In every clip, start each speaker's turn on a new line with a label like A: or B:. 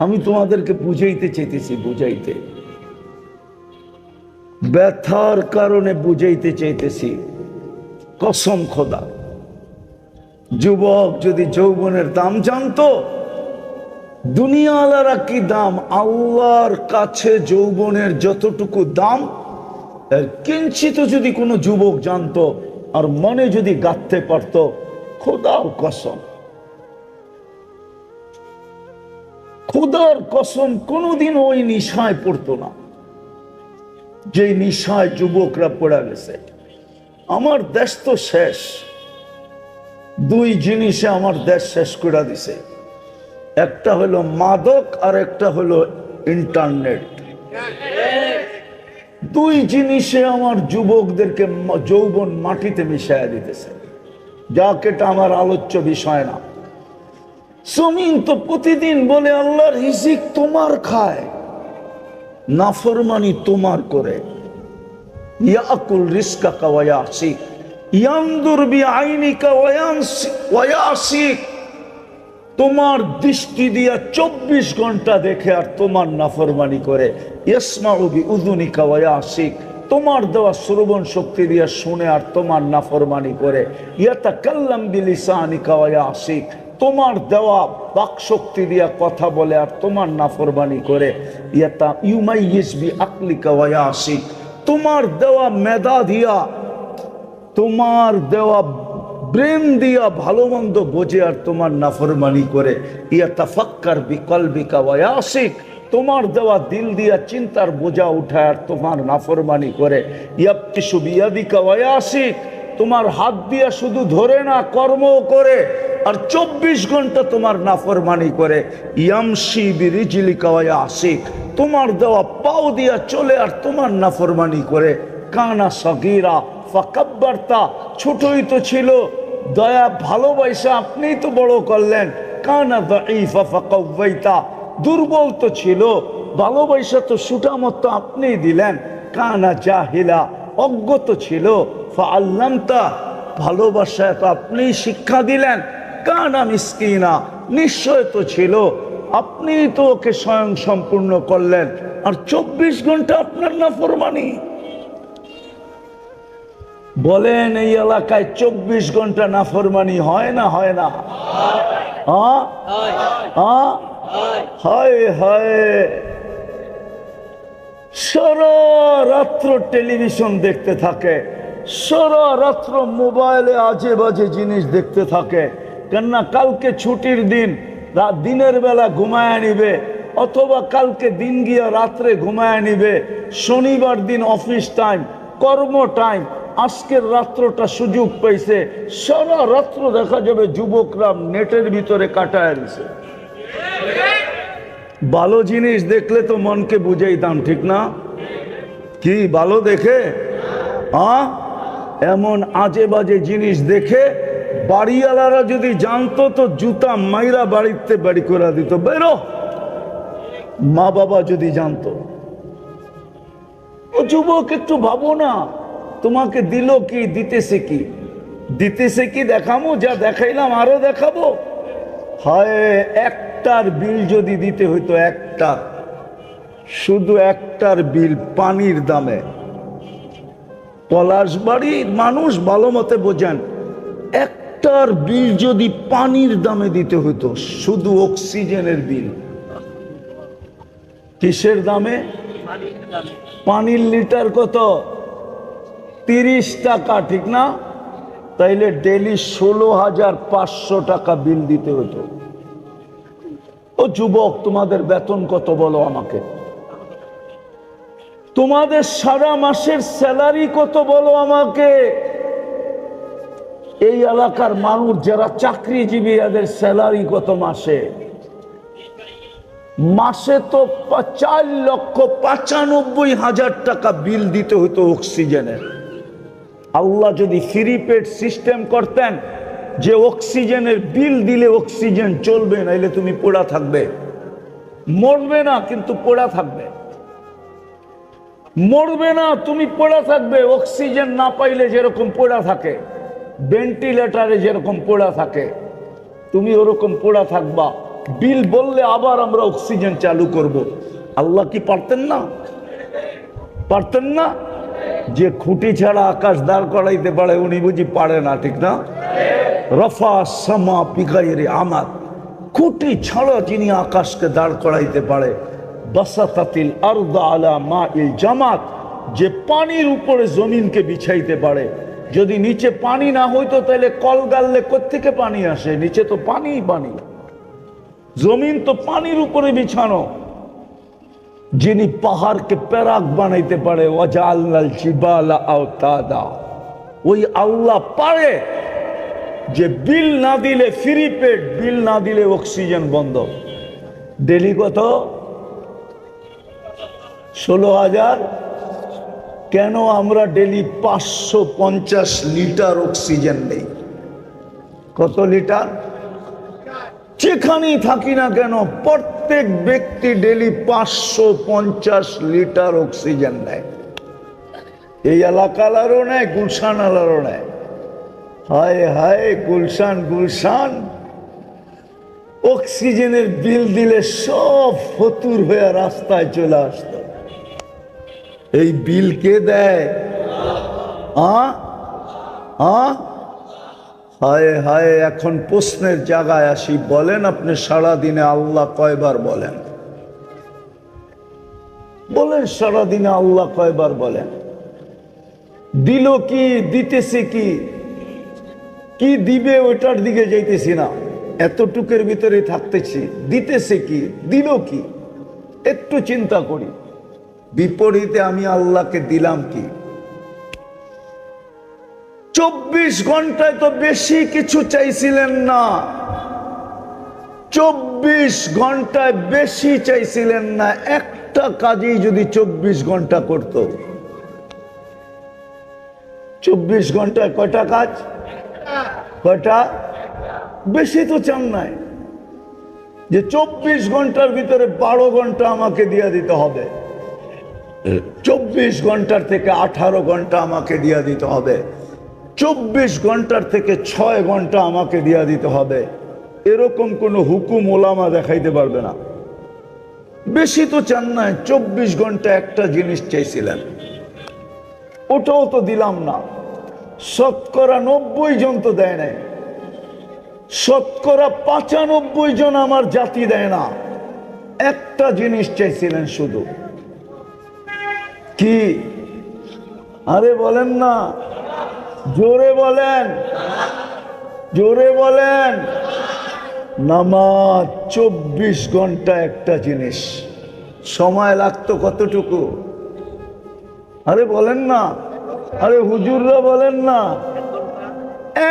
A: আমি তোমাদেরকে বুঝাইতে চাইতেছি, বুঝাইতে, ব্যথার কারণে বুঝাইতে চাইতেছি। কসম খোদা, যুবক যদি যৌবনের দাম জানতো, দুনিয়াওয়ালারা কি দাম, আল্লাহর কাছে যৌবনের যতটুকু দাম এর কিঞ্চিত যদি কোনো যুবক জানতো আর মনে যদি গাঁথতে পারত, খোদার কসম, খোদার কসম কোনোদিন ওই নিশায় পড়তো না যে নিশায় যুবকরা পড়ে গেছে। আমার দেশ তো শেষ, দুই জিনিসে আমার দেশ শেষ করে দিছে, একটা হলো মাদক আর একটা হলো ইন্টারনেট। দুই জিনিসে আমার যুবকদেরকে যৌবন মাটিতে মিশাইয়া দিতেছে, যাক এটা আমার আলোচ্য বিষয় না। জমিন তো প্রতিদিন বলে আল্লাহর রিজিক তোমার খায়, নাফরমানি তোমার করে। ইয়াকুল রিজকাকা ওয়া ইয়াসিক, ইয়ানদুর বিআইনিকা ওয়া ইয়াসিক, তোমার দৃষ্টি দিয়া 24 ঘন্টা দেখে আর তোমার নাফরমানি করে। ইয়াসমাউ বিউযুনিকা ওয়া ইয়াসিক, তোমার দেওয়া শ্রবণ শক্তি দিয়া শুনে আর তোমার নাফরমানি করে। ইয়াতাকাল্লাম বিলিসানিকা ওয়া ইয়াসিক, তোমার দেওয়া বাক শক্তি দিয়া কথা বলে আর তোমার নাফরমানি করে। ইউমাইয়িজ বিআকলিকা ওয়া ইয়াসিক, তোমার দেওয়া মেধা দিয়া, তোমার দেওয়া ব্রেন দিয়া ভালো মন্দ বোঝে আর তোমার নাফরমানি করে। ইয়াতাফাক্কার বিকলবিকা ওয়া ইয়াসিক, তোমার দেওয়া দিল দিয়া চিন্তার বোঝা উঠায় আর তোমার নাফরমানি করে। ইয়াবতিশু বিয়াদিকা ওয়া ইয়াসিক, তোমার হাত দিয়া শুধু ধরে না কর্মও করে আর 24 ঘন্টা তোমার নাফরমানি করে। ইয়ামশি বিরিজলিকা ওয়া ইয়াসিক, তোমার দেওয়া পাও দিয়া চলে আর তোমার নাফরমানি করে। কানা সগীরা ফাকাব্বারতা, ছোটই তো ছিল, দয়া ভালোবাসা আপনিই তো বড় করলেন। কানা দাঈফা ফাকাওয়াইতা, দুর্বল তো ছিল, ভালোবাসা তো সুটামত আপনিই দিলেন। কানা জাহিলা, অজ্ঞত ছিল, ফাআল্লামতা, ভালোবাসা তো আপনিই শিক্ষা দিলেন। কানা মিসকিনা, নিশ্চয় তো ছিল, আপনিই তো ওকে স্বয়ং সম্পূর্ণ করলেন আর 24 ঘন্টা আপনার নাফরমানি। বলেন এই এলাকায় 24 ঘন্টা নাফরমানি হয় না হয় না? হয় হয়। সারা রাত্র টেলিভিশন দেখতে থাকে, সারা রাত্র মোবাইলে আজে বাজে জিনিস দেখতে থাকে। কেননা কালকে ছুটির দিন, দিনের বেলা ঘুমায় নিবে, অথবা কালকে দিন গিয়া রাত্রে ঘুমায় নিবে। শনিবার দিন অফিস টাইম, কর্ম টাইম, আজকের রাত্রটা সুযোগ পাইছে, সারা রাত্র দেখা যাবে যুবকরা নেটের ভিতরে কাটায় দিছে। ভালো জিনিস দেখলে তো মনকে বুঝাইতাম, ঠিক না? কি ভালো দেখে এমন আজে বাজে জিনিস দেখে বাড়িওয়ালারা যদি জানতো তো জুতা মাইরা বাড়িতে বাড়ি করে দিত, বেরো। মা বাবা যদি জানতো। ও যুবক একটু ভাবো না, তোমাকে দিল কি, দিতেছে কি, দিতেছে কি দেখামো, যা দেখাইলাম আরো দেখাবো। হয় একটার বিল যদি দিতে হইতো, একটা, শুধু একটার বিল পানির দামে, পলাশবাড়ির মানুষ ভালো মতে বোঝেন, একটার বিল যদি পানির দামে দিতে হইতো, শুধু অক্সিজেনের বিল। কিসের দামে? পানির লিটার কত? 30 টাকা, ঠিক না? তাইলে ডেলি 16,500 টাকা বিল দিতে হতো। ও যুবক, তোমাদের বেতন কত বলো আমাকে? তোমাদের সারা মাসের স্যালারি কত বলো আমাকে? এই এলাকার মানুষ যারা চাকরিজীবী, এদের স্যালারি কত মাসে? মাসে তো 4,95,000 টাকা বিল দিতে হতো অক্সিজেনের। আল্লাহ যদি ফ্রি পেড সিস্টেম করতেন যে অক্সিজেনের বিল দিলে অক্সিজেন চলবে, নাইলে তুমি পড়া থাকবে, মরবে না কিন্তু পড়া থাকবে, মরবে না তুমি পড়া থাকবে। অক্সিজেন না পাইলে যেরকম পড়া থাকে, ভেন্টিলেটারে যেরকম পড়া থাকে, তুমি ওরকম পড়া থাকবা। বিল বললে আবার আমরা অক্সিজেন চালু করব। আল্লাহ কি পারতেন না? পারতেন না? যে খুঁটি ছাড়া আকাশ দাঁড় করাইতে পারে উনি বুঝি পারে না, ঠিক না? রফা সামা বিগাইরি আমাদ, খুঁটি ছাড়া যিনি আকাশকে দাঁড় করাইতে পারে। বাসাতাতিল আরদা আলা মাইল জামাত, যে পানির উপরে জমিনকে বিছাইতে পারে। যদি নিচে পানি না হইতো তাহলে কল গাললে কোত্থেকে পানি আসে? নিচে তো পানিই পানি, জমিন তো পানির উপরে বিছানো। যিনি পাহাড়কে প্যারাক বানাইতে পারে, ওয়াজআলনাল জিবালা আওতাদা, ওই আল্লাহ পারে যে বিল না দিলে ফ্রি পেড, বিল না দিলে অক্সিজেন বন্ধ। ডেলি কত? 16,000। কেন আমরা ডেলি 550 লিটার অক্সিজেন নেই? কত লিটার? যেখানেই থাকি না কেন প্রত্যেক ব্যক্তি ডেলি 550 লিটার অক্সিজেন নেয়। এই এলাকালারও নেয়, গুলশান আলারও নেয়। হায় হায়, গুলশান গুলশান অক্সিজেনের বিল দিলে সব ফতুর হয়ে রাস্তায় চলে আসতো। এই বিল কে দেয়? হায় হায়, এখন প্রশ্নের জায়গায় আসি। বলেন আপনি সারাদিনে আল্লাহ কয়বার বলেন? বলেন সারাদিনে আল্লাহ কয়বার বলেন? দিল কি, দিতেছে কি, কি দিবে ওইটার দিকে যাইতেছি না, এতটুকের ভিতরে থাকতেছি। দিতেছে কি, দিল কি, একটু চিন্তা করি। বিপরীতে আমি আল্লাহকে দিলাম কি? 24 ঘন্টায় তো বেশি কিছু চাইছিলেন না, 24 ঘন্টায় বেশি চাইছিলেন না। একটা কাজই যদি 24 ঘন্টা করত। 24 ঘন্টায় কয়টা কাজ? কয়টা? বেশি তো চান নাই যে 24 ঘন্টার ভিতরে 12 ঘন্টা আমাকে দিয়ে দিতে হবে, 24 ঘন্টার থেকে 18 ঘন্টা আমাকে দিয়ে দিতে হবে, 24 ঘন্টার থেকে 6 ঘন্টা আমাকে দিয়ে দিতে হবে। এরকম কোন হুকুম ওলামা দেখাইতে পারবে না। বেশি তো চান নাই, 24 ঘন্টা একটা জিনিস চাইছিলেন, ওটাও তো দিলাম না। শতকরা 90 জন তো দেয় নাই, শতকরা 95 জন আমার জাতি দেয় না। একটা জিনিস চাইছিলেন শুধু, কি? আরে বলেন না, জোরে বলেন, জোরে বলেন। নামাজ 24 ঘন্টা একটা জিনিস। সময় লাগতো কতটুকু? আরে বলেন না, আরে হুজুররা বলেন না।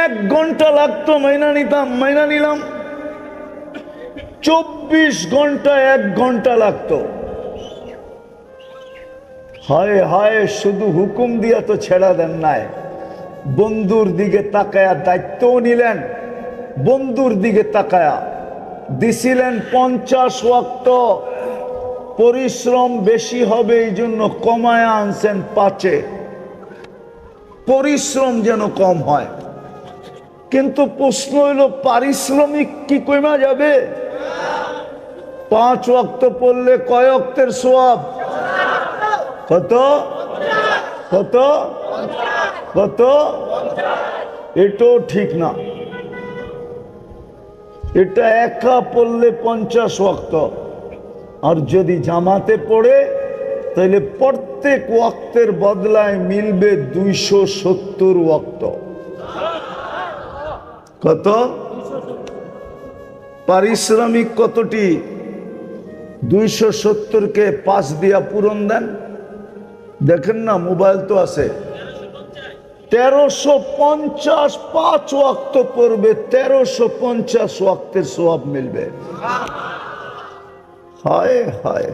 A: 1 ঘন্টা লাগতো, মাইনা নিতাম, মাইনা নিলাম। 24 ঘন্টা 1 ঘন্টা লাগতো। হায় হায়, শুধু হুকুম দিয়া তো ছেড়া দেন নাই, বন্ধুর দিকে তাকায়া দায়িত্বও নিলেন। বন্ধুর দিকে তাকায়া দিছিলেন 50 ওয়াক্ত। পরিশ্রম বেশি হবে এই জন্য কমায়া আনছেন 5-এ, পরিশ্রম যেন কম হয়। কিন্তু প্রশ্ন হইল পারিশ্রমিক কি কমা যাবে? 5 ওয়াক্ত পড়লে কয় ওয়াক্তের সওয়াব? কত কত কত? এটাও ঠিক না। এটা একা পড়লে 50 ওয়াক্ত, আর যদি জামাতে পড়ে তাহলে প্রত্যেক ওয়াক্তের বদলায় মিলবে 270 ওয়াক্ত। কত? পারিশ্রমিক কতটি? 270-কে 5 দিয়া পূরণ দেন। দেখেন না, মোবাইল তো আছে। 1350 5 ওয়াক্ত পড়বে, 1350 ওয়াক্তের সওয়াব মিলবে। হায় হায়,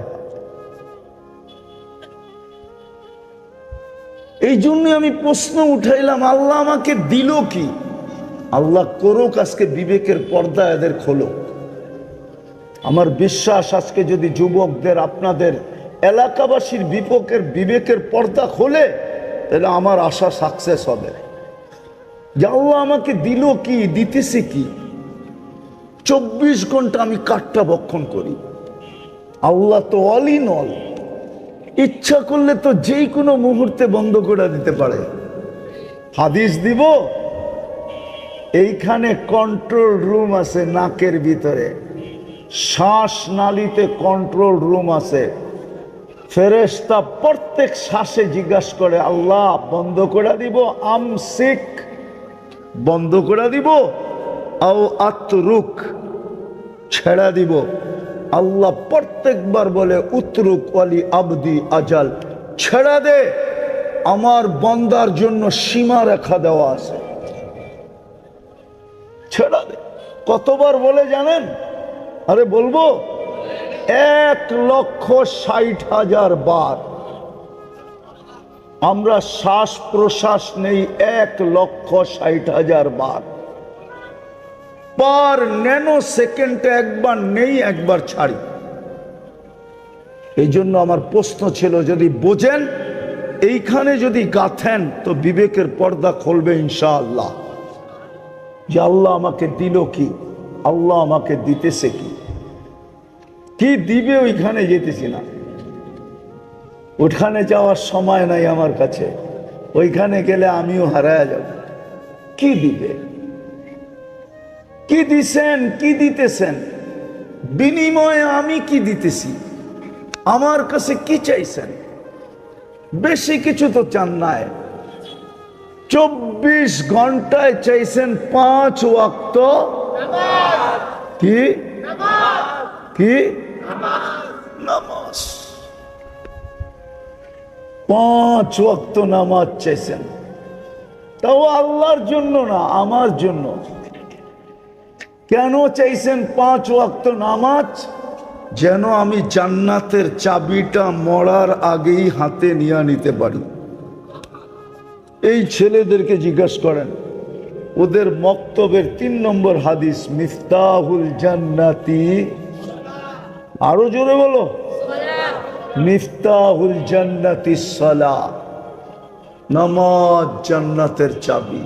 A: এই জন্য আমি প্রশ্ন উঠাইলাম, আল্লাহ আমাকে দিল কি? আল্লাহ করুক আজকে বিবেকের পর্দা এদের খোলক। আমার বিশ্বাস আজকে যদি যুবকদের, আপনাদের এলাকাবাসীর বিবেকের পর্দা খোলে, তাহলে আমার আশা সাকসেস হবে। যে আল্লাহ আমাকে দিল কি, দিতেছে কি। 24 ঘন্টা আমি কাঠটা ভক্ষণ করি। আল্লাহ তো অল ইন অল, ইচ্ছা করলে তো যেই কোনো মুহূর্তে বন্ধ করে দিতে পারে। হাদিস দিব, এইখানে কন্ট্রোল রুম আছে, নাকের ভিতরে শ্বাস নালীতে কন্ট্রোল রুম আছে। ফেরেশতা প্রত্যেক শ্বাসে জিজ্ঞাসা করে, আল্লাহ বন্ধ করে দিব, আমসিক বন্ধ করে দিব, আও আতরুক ছেড়া দিব। আল্লাহ প্রত্যেকবার বলে, উতরুক ওয়ালি আবদি আজাল, ছেড়া দে, আমার বন্দার জন্য সীমা রেখা দেওয়া আছে, ছেড়া দে। কতবার বলে জানেন? আরে বলবো, 1,60,000 বার। আমরা শ্বাস প্রশ্বাস নেই 1,60,000 বার। পার ন্যানো সেকেন্ডে একবার নেই, একবার ছাড়ি। এই জন্য আমার প্রশ্ন ছিল, যদি বোঝেন, এইখানে যদি গাথেন তো বিবেকের পর্দা খুলবে ইনশাআল্লাহ, যে আল্লাহ আমাকে দিল কি, আল্লাহ আমাকে দিতেছে কি, কি দিবে ওইখানে যেতেছি না। ওখানে যাওয়ার সময় নাই আমার কাছে, ওইখানে গেলে আমিও হারায়া যাব। কি দিবে, কি দিছেন, কি দিতেছেন, বিনিময়ে আমি কি দিতেছি, আমার কাছে কি চাইছেন? বেশি কিছু তো চান নাই। 24 ঘন্টায় চাইছেন 5 ওয়াক্ত কি কি নামাজ। 5 ওয়াক্ত নামাজ চাইছেন, তাও আল্লাহর জন্য না, আমার জন্য। কেন চাইছেন 5 ওয়াক্ত নামাজ? যেন আমি জান্নাতের চাবিটা মরার আগেই হাতে নিয়ে নিতে পারি। এই ছেলেদেরকে জিজ্ঞাসা করেন, ওদের মক্তবের 3 নম্বর হাদিস, মিফতাহুল জান্নাতি, আরো জোরে বলো, মিফতাহুল জান্নাতি সালাহ, নামাজ জান্নাতের চাবি।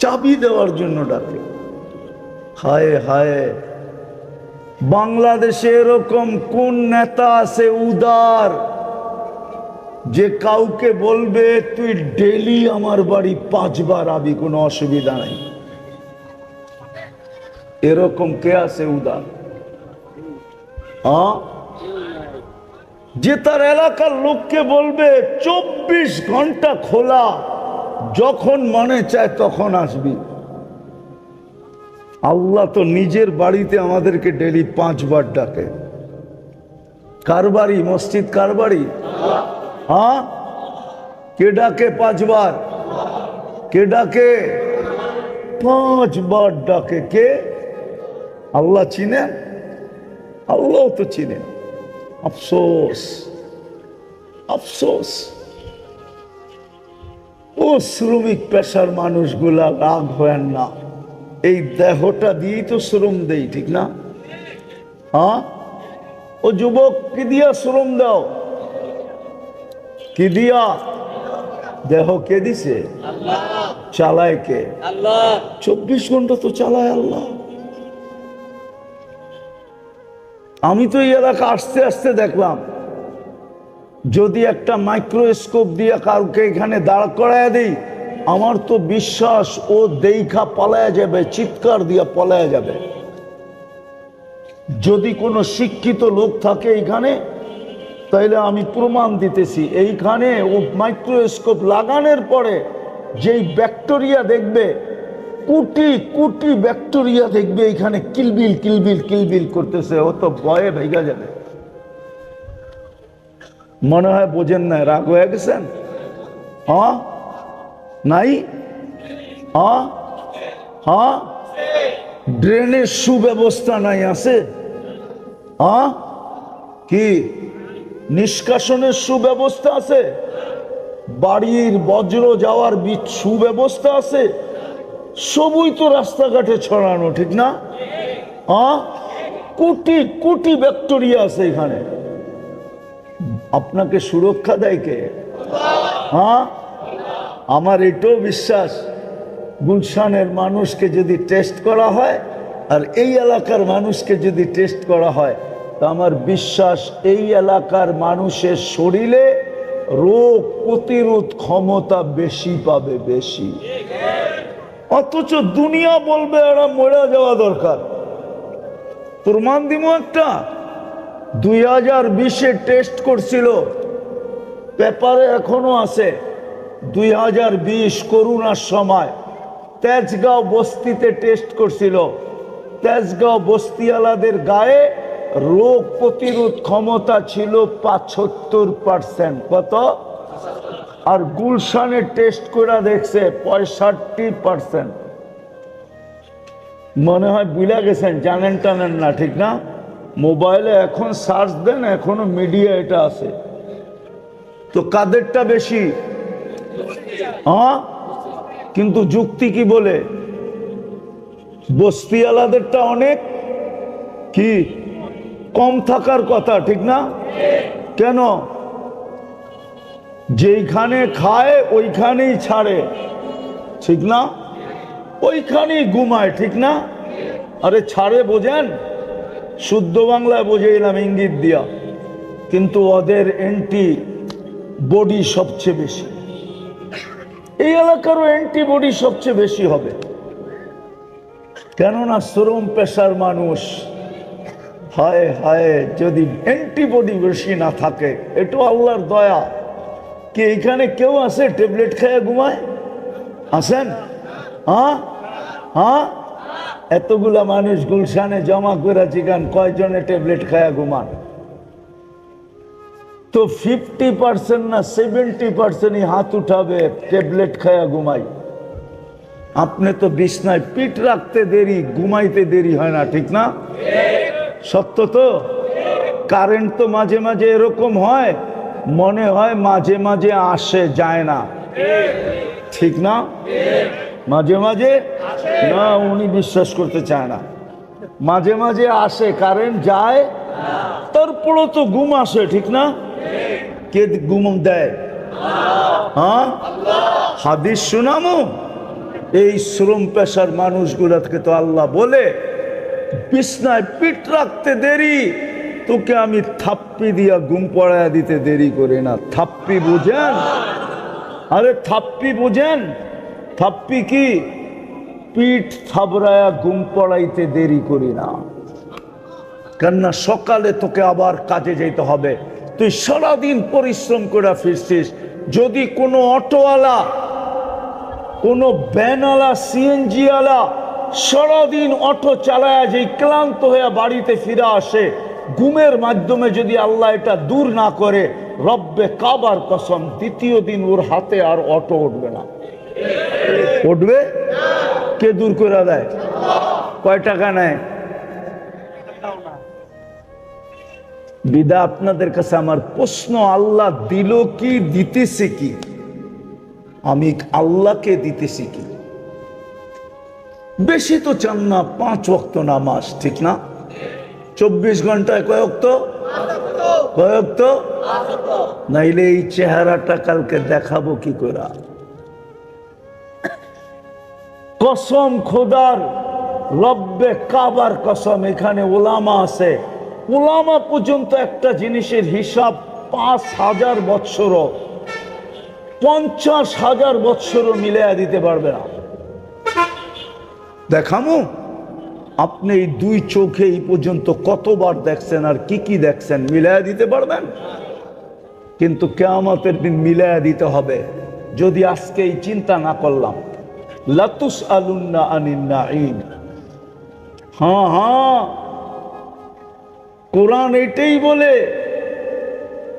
A: চাবি দেওয়ার জন্য ডাকে। হায় হায়, বাংলাদেশে এরকম কোন নেতা আছে উদার, যে কাউকে বলবে তুই ডেলি আমার বাড়ি 5 বার আবি, কোনো অসুবিধা নাই? এরকম কে আছে উদার? যে তার এলাকার লোককে বলবে 24 ঘন্টা খোলা, যখন মনে চায় তখন আসবি। আল্লাহ তো নিজের বাড়িতে আমাদেরকে ডেলি 5 বার ডাকে। কার বাড়ি? মসজিদ কার বাড়ি? হ্যাঁ, কে ডাকে 5 বার? কে ডাকে? 5 বার ডাকে। কে? আল্লাহ চিনেন? আল্লাহ তো চিনেন। আফসোস, আফসোস, ও শ্রমিক পেশার মানুষগুলা রাগ হয় না, এই দেহটা দিয়েই তো শ্রম দেই, ঠিক না? হ্যাঁ, ও যুবক, কি দিয়া শ্রম দাও? কি দিয়া? দেহ কে দিছে? চালায় কে? 24 ঘন্টা তো চালায় আল্লাহ। আমি তো এই এলাকা আসতে আসতে দেখলাম, যদি একটা মাইক্রোস্কোপ দিয়ে কাউকে এখানে দাঁড় করায় দেই, আমার তো বিশ্বাস ও দেখা পলায়া যাবে, চিৎকার দিয়া পলায়া যাবে। যদি কোনো শিক্ষিত লোক থাকে এইখানে, তাইলে আমি প্রমাণ দিতেছি, এইখানে ও মাইক্রোস্কোপ লাগানোর পরে যেই ব্যাকটেরিয়া দেখবে, কোটি কোটি ব্যাকটেরিয়া দেখবে এইখানে কিলবিল কিলবিল কিলবিল করতেছে, ও তো ভয়ে ভেগা যাবে। মনে হয় বোঝেন না, রাগ হয়ে গেছেন? হ্যাঁ, নাই? হ্যাঁ, হ্যাঁ, ড্রেনের সুব্যবস্থা নাই, আছে? হ্যাঁ, কি নিষ্কাশনের সুব্যবস্থা আছে? বাড়ির বজ্র যাওয়ার সুব্যবস্থা আছে? সবই তো রাস্তাঘাটে ছড়ানো, ঠিক না? হ্যাঁ, কোটি কোটি ব্যাকটেরিয়া আছে এখানে। আপনাকে সুরক্ষা দেয় কে? হ্যাঁ, আমার এটাও বিশ্বাস, গুলশানের মানুষকে যদি টেস্ট করা হয়, আর এই এলাকার মানুষকে যদি টেস্ট করা হয় তো আমার বিশ্বাস এই এলাকার মানুষের শরীরে রোগ প্রতিরোধ ক্ষমতা বেশি পাবে, বেশি। অথচ দুনিয়া বলবে এরা মরে যাওয়া দরকার। প্রমাণ দিব একটা, 2020-এ টেস্ট করছিল, পেপারে এখনো আছে। 2020 করোনার সময় তেজগাঁও বস্তিতে টেস্ট করছিল। তেজগাঁও বস্তিওয়ালাদের গায়ে রোগ প্রতিরোধ ক্ষমতা ছিল 75%। কত? আর গুলশানে টেস্ট করে দেখছে 65%। মনে হয় বুঝা গেছেন, জানেন টানেন না, ঠিক না? মোবাইলে এখন সার্চ দেন, এখনো মিডিয়া এটা আছে। তো কাদেরটা বেশি? হ্যাঁ, কিন্তু যুক্তি কি বলে? বস্তিওয়ালাদেরটা অনেক কি কম থাকার কথা, ঠিক না? কেন? যেইখানে খায় ওইখানেই ছাড়ে, ঠিক না? ওইখানেই ঘুমায়, ঠিক না? আরে ছাড়ে বোঝেন, শুদ্ধ বাংলায় বোঝাইলাম ইঙ্গিত দিয়া, কিন্তু ওদের অ্যান্টি বডি সবচেয়ে বেশি। এই এলাকারও অ্যান্টিবডি সবচেয়ে বেশি হবে, কেননা শ্রম পেশার মানুষ। হায় হায়, যদি অ্যান্টিবডি বেশি না থাকে, এটা আল্লাহর দয়া। কি এখানে কেউ আছে ট্যাবলেট খেয়ে ঘুমায়? আছেন? হ্যাঁ হ্যাঁ, এতগুলা মানুষ গুলশানে জমা করে চিকান, কয়জনে ট্যাবলেট খায়া ঘুমান? তো 50% না 70% হাত উঠাবে ট্যাবলেট খায়া ঘুমাই। আপনি তো বিছনায় পিঠ রাখতে দেরি, ঘুমাইতে দেরি হয় না, ঠিক না? সত্য তো? কারেন্ট তো মাঝে মাঝে এরকম হয়, মনে হয় মাঝে মাঝে আসে, যায় না, ঠিক না? মাঝে মাঝে না, উনি বিশ্বাস করতে চায় না। মাঝে মাঝে আসে, কারেন্ট যায়, তারপরও তো ঘুম আসে, ঠিক না? কে ঘুম দেয়? হ্যাঁ, হাদিস শোনামো। এই শ্রম পেশার মানুষগুলোকে তো আল্লাহ বলে, বিছনায় পিঠ রাখতে দেরি, তোকে আমি থাপ্পি দিয়া ঘুম পড়ায়া দিতে দেরি করে না। থাপ্পি বুঝেন? আরে থাপ্পি বুঝেন? থাপ্পি কি? পিঠ থাবড়ায়া ঘুম পড়াইতে দেরি করি না, কেননা সকালে তোকে আবার কাজে যেতে হবে। তুই সারাদিন পরিশ্রম করে ফিরছিস, যদি কোনো অটোওয়ালা, কোনো ভ্যানওয়ালা, সিএনজি ওয়ালা সারাদিন অটো চালায়া যে ক্লান্ত হয়ে বাড়িতে ফিরে আসে, ঘুমের মাধ্যমে যদি আল্লাহ এটা দূর না করে, রব্বে কাবার কসম, দ্বিতীয় দিন ওর হাতে আর অটো উঠবে না। উঠবে? কে দূর করে দেয়? কয় টাকা নেয়? বিদা আপনাদের কাছে আমার প্রশ্ন, আল্লাহ দিল কি, দিতেছে কি? আমি আল্লাহকে দিতেছি কি? বেশি তো চান না, 5 ওয়াক্ত নামাজ, ঠিক না? 24 ঘন্টায় কয় ওয়াক্ত? কয় ওয়াক্ত? নাইলে এই চেহারাটা কালকে দেখাবো কি করে? কসম খোদার, রব্বে কাবার কসম, এখানে ওলামা আছে, ওলামা পর্যন্ত একটা জিনিসের হিসাব 5000 বৎসরও, 50,000 বৎসরও মিলাইয়া দিতে পারবে না। দেখামো? আপনি এই 2 চোখে এই পর্যন্ত কতবার দেখছেন আর কি কি দেখছেন, মিলাইয়া দিতে পারবেন? কিন্তু কিয়ামতের দিন মিলাইয়া দিতে হবে। যদি আজকে এই চিন্তা না করলাম, লাতুস আলুন্না আনিন নাঈম। হ্যাঁ হ্যাঁ, কোরআন এটাই বলে,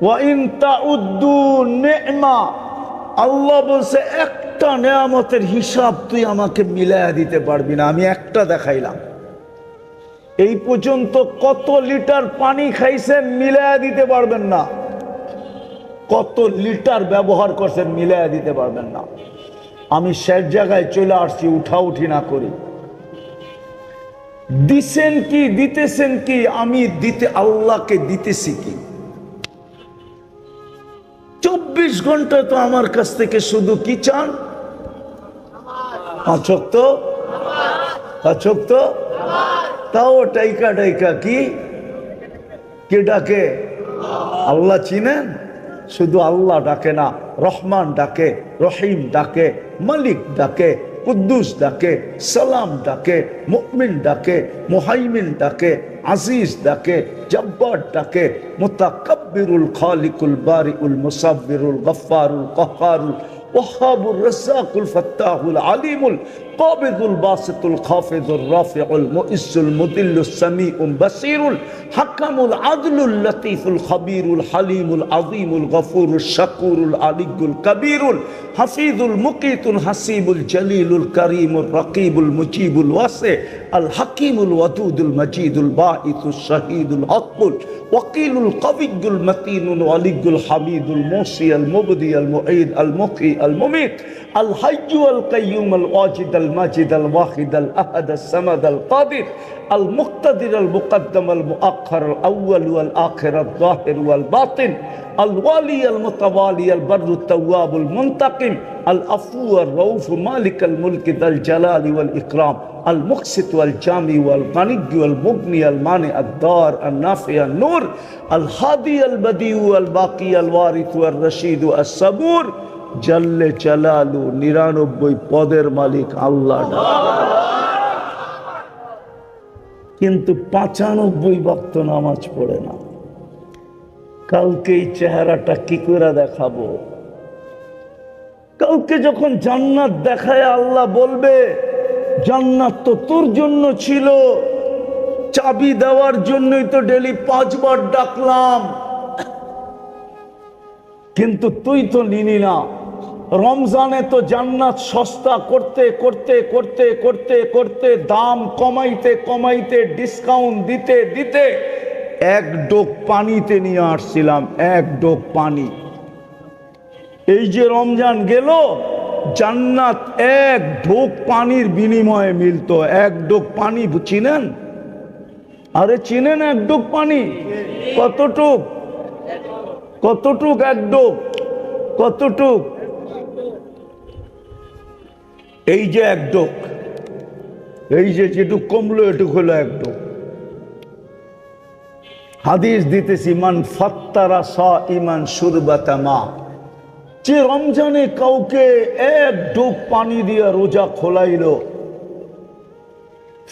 A: ওয়া ইন তাউদ্দু নি'মা, আল্লাহ বলছে একটা নেয়ামতের হিসাব তুই আমাকে মিলায়া দিতে পারবি না। আমি একটা দেখাইলাম, এই পর্যন্ত কত লিটার পানি খাইছেন মিলায়া দিতে পারবেন না, কত লিটার ব্যবহার করছেন মিলায়া দিতে পারবেন না। আমি শেষ জায়গায় চলে আসছি, উঠাউঠি না করি। দিছেন কি, দিতেছেন কি? আমি দিতে, আল্লাহকে দিতেছি কি? 24 ঘন্টা তো আমার কাছ থেকে শুধু কি চান? 5 ওয়াক্ত, 5 ওয়াক্ত তাও টাইকা টাইকা কি কে ডাকে? আল্লাহ চিনেন? শুধু আল্লাহ ডাকে না, রহমান ডাকে, রহিম ডাকে, মালিক ডাকে, কুদ্দুস ডাকে, সালাম ডাকে, মুমিন ডাকে, মুহাইমিন ডাকে, আজিজ ডাকে, জব্বার ডাকে, মুতাকাব্বিরুল খালিকুল বারিউল মুসাব্বিরুল গফফারুল কহ্হারুল ওয়াহাবুর রাজ্জাকুল ফাত্তাহুল আলিমুল কাবিদুল বাসিতুল খাফিদুর রাফিউল মুইজ্জুল মুদিল্লুস সামিউল বাসিরুল হাকামুল আদলুল লতীফুল খবীরুল হালিমুল আযীমুল গফুরুশ শাকুরুল আলিয়্যুল কবীরুল হাফিজুল মুকিতুল হাসিবুল জলিলুল করিমুর রকিবুল মুজিবুল ওয়াসি আল হাকিমুল ওয়াদুদুল মজিদুল বাঈসুশ শাহীদুল হকুল ওয়াকিলুল কবিয়্যুল মতিনুল ওয়ালিয়্যুল হামিদুল মুসি আল মুবদি আল মুঈদ আল মুকী আল মুমীত আল হাইয়্যু আল কাইয়্যুম আল ওয়াজিদ আল মাজিদ আল ওয়াহিদ আল আহাদ আস সামাদ আল কাদির আল মুক্তাদির আল মুকদ্দম আল মুআখ্খার আল আউয়াল ওয়াল আখির আল যাহির ওয়াল বাতিন আল ওয়ালি আল মুতাওয়ালি আল বাররু তাওয়াবুল মুনতাকিম আল আফু আর রউফ মালিক আল মুলক যাল জালালি ওয়াল ইকরাম আল মুকসিত ওয়াল জামি ওয়াল গানিয়্য ওয়াল মুগনি আল মানি আদ দার আল নাফি আল নূর আল হাদি আল বদিউ আল বাকি আল ওয়ারিস ওয়াল রশিদ আস সাবুর জাল্লে জালালু 99 পদের মালিক আল্লাহ। কিন্তু 95 ওয়াক্ত নামাজ পড়ে না। কালকে এই চেহারাটা কি করে দেখাবো? কালকে যখন জান্নাত দেখায় আল্লাহ বলবে জান্নাত তো তোর জন্য ছিল, চাবি দেওয়ার জন্যই তো ডেলি 5 বার ডাকলাম, কিন্তু তুই তো নিলি না। রমজানে তো জান্নাত সস্তা করতে করতে করতে করতে করতে দাম কমাইতে কমাইতে ডিসকাউন্ট দিতে দিতে এক ডোক পানিতে নিয়ে আসছিলাম, এক ডোক পানি। এই যে রমজান গেল, জান্নাত এক ঢোক পানির বিনিময়ে মিলত। এক ডোক পানি চিনেন? আরে চিনেন এক ডোক পানি? কতটুক? কতটুক এক ডোক? কতটুক? এই যে এক ডোক, এই যে যেটুক কমলো এটুক হলো এক ডোক। হাদিস দিতেছি, মান ফাত্তারা সাইমান শুরবাতা মা, যে রমজানে কাউকে এক ডোক পানি দিয়ে রোজা খোলাইলো,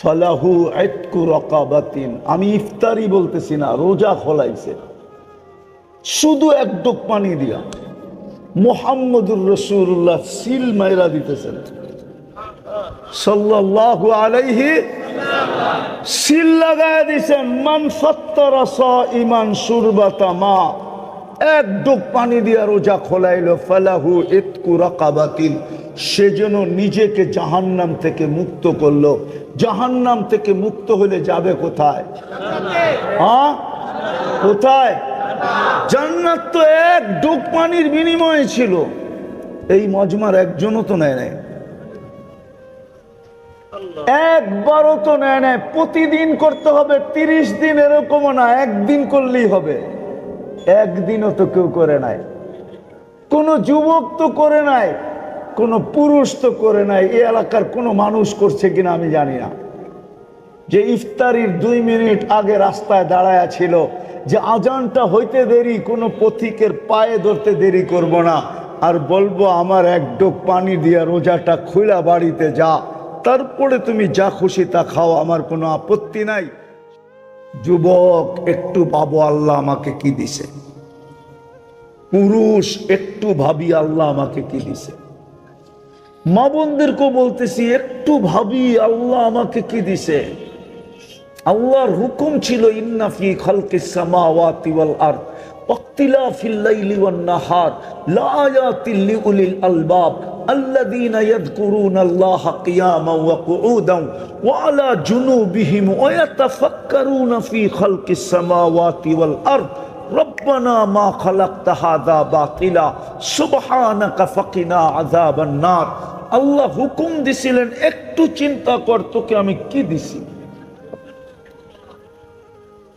A: ফালাহু ইতকু রাকাবাতিন, আমি ইফতারি বলতেছি না, রোজা খোলাইছে শুধু এক ডোক পানি দিয়া। মুহাম্মদুর রাসূলুল্লাহ সিল মাইরা দিতেছেন সাল্লাল্লাহু আলাইহি, সিল লাগায় দিছেন, মান ফাত্তারা সাইমান শুরবাতা মা, এক ডোক পানি দিয়া রোজা খোলাইলো, ফালাহু ইতকু রাকাবাতিন, সে যেন নিজেকে জাহান্নাম থেকে মুক্ত করলো। জাহান্নাম থেকে মুক্ত হলে যাবে কোথায়? কোথায়? জান্নাত তো এক ডোক পানির বিনিময়ে ছিল। এই মজমার একজনও তো নেয় নাই, একবারও তো নেয় নাই। প্রতিদিন করতে হবে, 30 দিন এরকমও না, একদিন করলেই হবে। একদিনও তো কেউ করে নাই, কোন যুবক তো করে নাই, কোন পুরুষ তো করে নাই। এই এলাকার কোন মানুষ করছে কিনা আমি জানি না, যে ইফতারির 2 মিনিট আগে রাস্তায় দাঁড়ায়া ছিল যে আজানটা হইতে দেরি, কোনো পথিকের পায়ে ধরতে দেরি করব না, আর বলবো আমার এক ডোক পানি দিয়া রোজাটা খুলা বাড়িতে যা, তারপরে তুমি যা খুশি তা খাও, আমার কোনো আপত্তি নাই। যুবক একটু ভাবো আল্লাহ আমাকে কি দিছে, পুরুষ একটু ভাবি আল্লাহ আমাকে কি দিছে। মা বোনদেরকেও বলতেছি একটু ভাবি আল্লাহ আমাকে কি দিছে। আল্লাহর হুকুম ছিল ইন্না ফি খালকিস সামাওয়াতি ওয়াল আরদ ওয়াক্তিলাফিল লাইলি ওয়ান নাহার লাআয়াতিল লিউলিল আলবাব الذين يذكرون الله قياما وقعودا وعلى جنوبهم ويتفكرون في خلق السماوات والأرض ربنا ما خلقت هذا باطلا سبحانك فقنا عذاب النار। আল্লাহ হুকুম দিছিলেন একটু চিন্তা কর তোকে আমি কি দিছি,